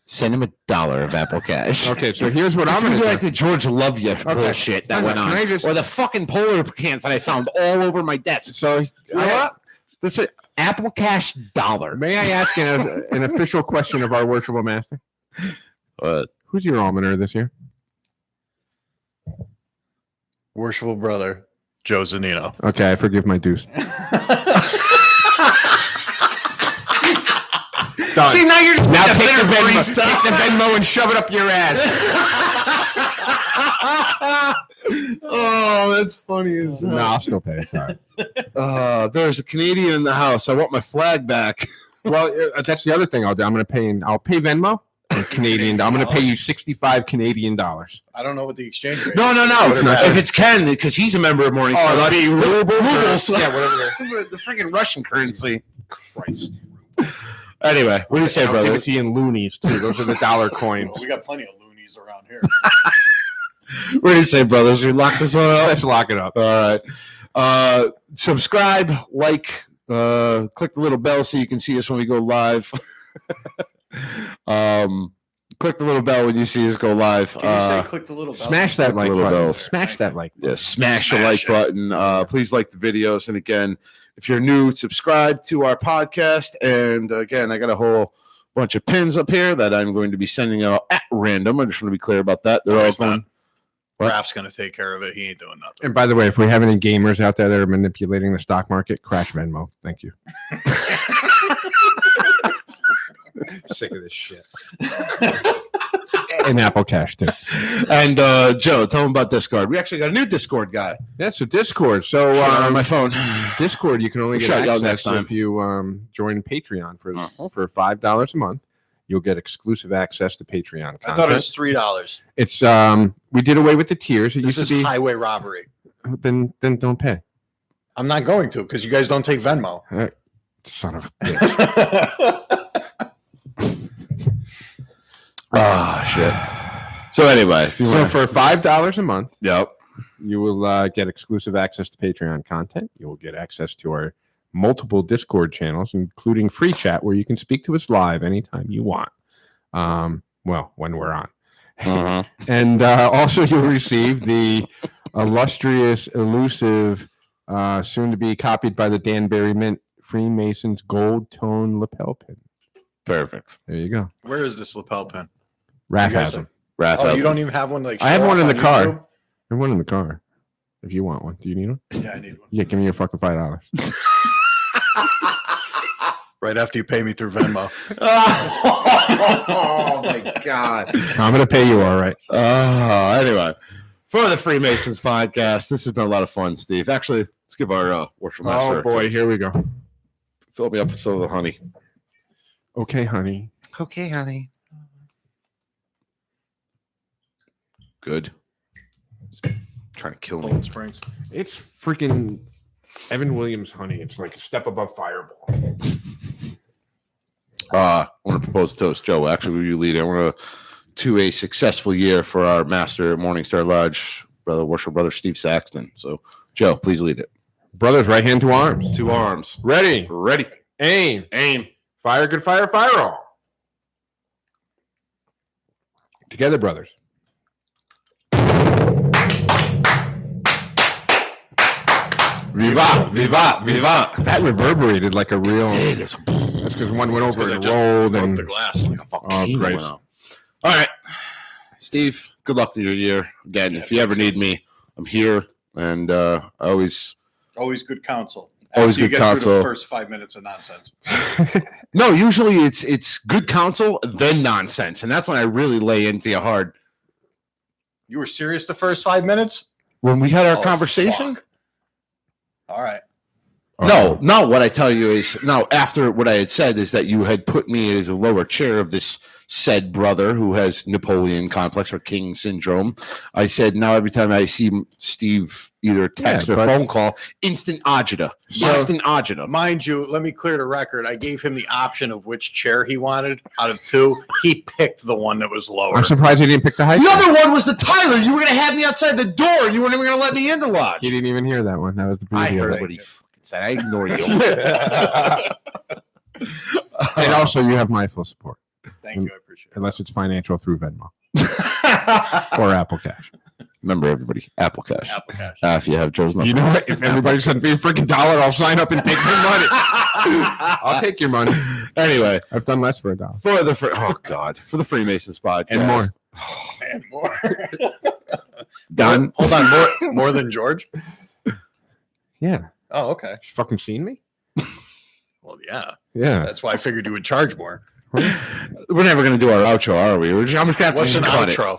send him $1 of Apple Cash. Okay. So here's what I'm It's going gonna to be do. like the George Love You bullshit that Hang went on, on, can I just- or the fucking polar cans that I found all over my desk. So You know what? This is Apple Cash dollar. may I ask an official question of our worshipful master? Who's your almoner this year? Worshipful brother, Joe Zanino. Okay, I forgive my dues. Done. See, now you're just Now making take a the bitter free Venmo, stuff. take the Venmo and shove it up your ass. Oh, that's funny as No, I'll still pay. Sorry. There's a Canadian in the house. I want my flag back. Well, that's the other thing I'll do. I'll pay Venmo and Canadian. I'm going to pay you 65 Canadian dollars. I don't know what the exchange rate No. is. If it's Ken, because he's a member of Morningstar, Oh, that'd be rubles. Yeah, whatever. The freaking Russian currency. Christ. Anyway, what do you say, I'll give it brothers? to you in loonies, too. Those are the dollar coins. Well, we got plenty of loonies around here. What do you say, brothers? We lock this one up? Let's lock it up. All right. Subscribe, like, click the little bell so you can see us when we go live. Click the little bell when you see us go live. Can you say click the little bell? Smash that like little button. bells. Smash that like button. Yeah, smash the Smash like it. button. Please like the videos. And again, if you're new, subscribe to our podcast. And again, I got a whole bunch of pins up here that I'm going to be sending out at random. I just want to be clear about that. They're all done. What? Raph's going to take care of it. He ain't doing nothing. And by the way, if we have any gamers out there that are manipulating the stock market, crash Venmo. Thank you. Sick of this shit. And Apple Cash too. And Joe, tell them about Discord. We actually got a new Discord guy. That's a Discord. So On my phone. Discord, you can only We'll get shout you out access next time. if you join Patreon for $5 a month. You'll get exclusive access to Patreon content. I thought it was $3. It's we did away with the tiers. It This used is to be highway robbery. then don't pay. I'm not going to because you guys don't take Venmo. Son of a bitch. Shit. So anyway, if you So want for $5 a month, yep. you will get exclusive access to Patreon content. You will get access to our multiple Discord channels, including free chat, where you can speak to us live anytime you want. Well, when we're on. And also you'll receive the illustrious, elusive, soon to be copied by the Danbury Mint, Freemasons gold tone lapel pin. Perfect. There you go. Where is this lapel pin? Raph You guys has them. Raph Oh, has you them. don't even have one like I have show one off in the on car. YouTube? I have one in the car. If you want one. Do you need one? Yeah, I need one. Yeah, give me your fucking $5. Right after you pay me through Venmo. Oh my God. I'm going to pay you all right. Anyway, for the Freemasons podcast, this has been a lot of fun, Steve. Actually, let's give our worship master. Oh, boy. Here we go. Fill me up with some of the honey. Okay, honey. Okay, honey. Good. Trying to kill me. Cold Springs. It's freaking Evan Williams honey. It's like a step above Fireball. I want to propose a toast, Joe. Actually, will you lead? I want to a successful year for our master at Morningstar Lodge, brother Steve Saxton. So, Joe, please lead it. Brothers, right hand to arms. 2 arms. Ready. Ready. Aim. Aim. Fire, good fire, fire all. Together, brothers. Viva, viva, viva. That reverberated like a real. Dude, That's because one went over I and just rolled. broke And the glass like a fucking oh, great. All right. Steve, good luck in your year. Again, Yeah, if you ever need me, I'm here. And always good counsel. Always After you good get through counsel. the first 5 minutes of nonsense. no, usually it's good counsel, then nonsense. And that's when I really lay into you hard. You were serious the first 5 minutes? When we had our Oh, conversation? fuck. All right. No, what I tell you is, no, after what I had said is that you had put me as a lower chair of this said brother who has Napoleon complex or King syndrome. I said, now every time I see Steve either text or but- phone call, instant agita. Instant agita. Mind you, let me clear the record. I gave him the option of which chair he wanted out of 2. He picked the one that was lower. I'm surprised he didn't pick the high. The other one was the Tyler. You were going to have me outside the door. You weren't even going to let me in the lodge. He didn't even hear that one. That was the I preview. heard what he fucking said. I ignore you. And also, you have my full support, Thank you. I appreciate it. unless it's financial through Venmo or Apple Cash. Remember, everybody, Apple Cash. Apple Cash. If you have Joe's number. You know what? If everybody sends me a freaking $1, I'll sign up and take their money. I'll take your money. Anyway, I've done less for $1. for the for the Freemasons podcast And more. And more. done. Hold on. More than George? Yeah. Oh, okay. You fucking seen me? Well, yeah. Yeah. That's why I figured you would charge more. We're never going to do our outro, are we? I'm going to have to What's just an cut it. outro?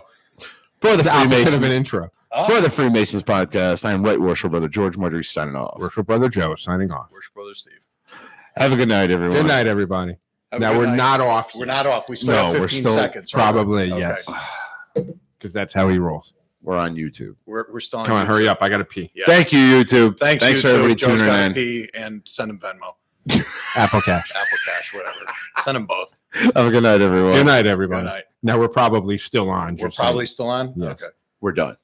For the The opposite of Freemasons. an intro. Oh, For the Freemasons podcast, I am Right Worshipful Brother George Marjorie signing off. Worship Brother Joe signing off. Worship Brother Steve. Have a good night, everyone. Good night, everybody. Have a Now, good we're night. not off. We're not off. We still No, have we're 15 still seconds. right? Probably, Okay. yes. Because that's how he rolls. We're on YouTube. We're still on Come on, YouTube. hurry up. I got to pee. Yeah. Thank you, YouTube. Thanks for YouTube. everybody Joe's tuning gotta in. pee and send him Venmo. Apple Cash. Apple Cash, whatever. Send them both. Have a good night, everyone. Good night, everybody. Good night. Now we're probably still on. We're just probably saying. still on? Yes. Okay. We're done.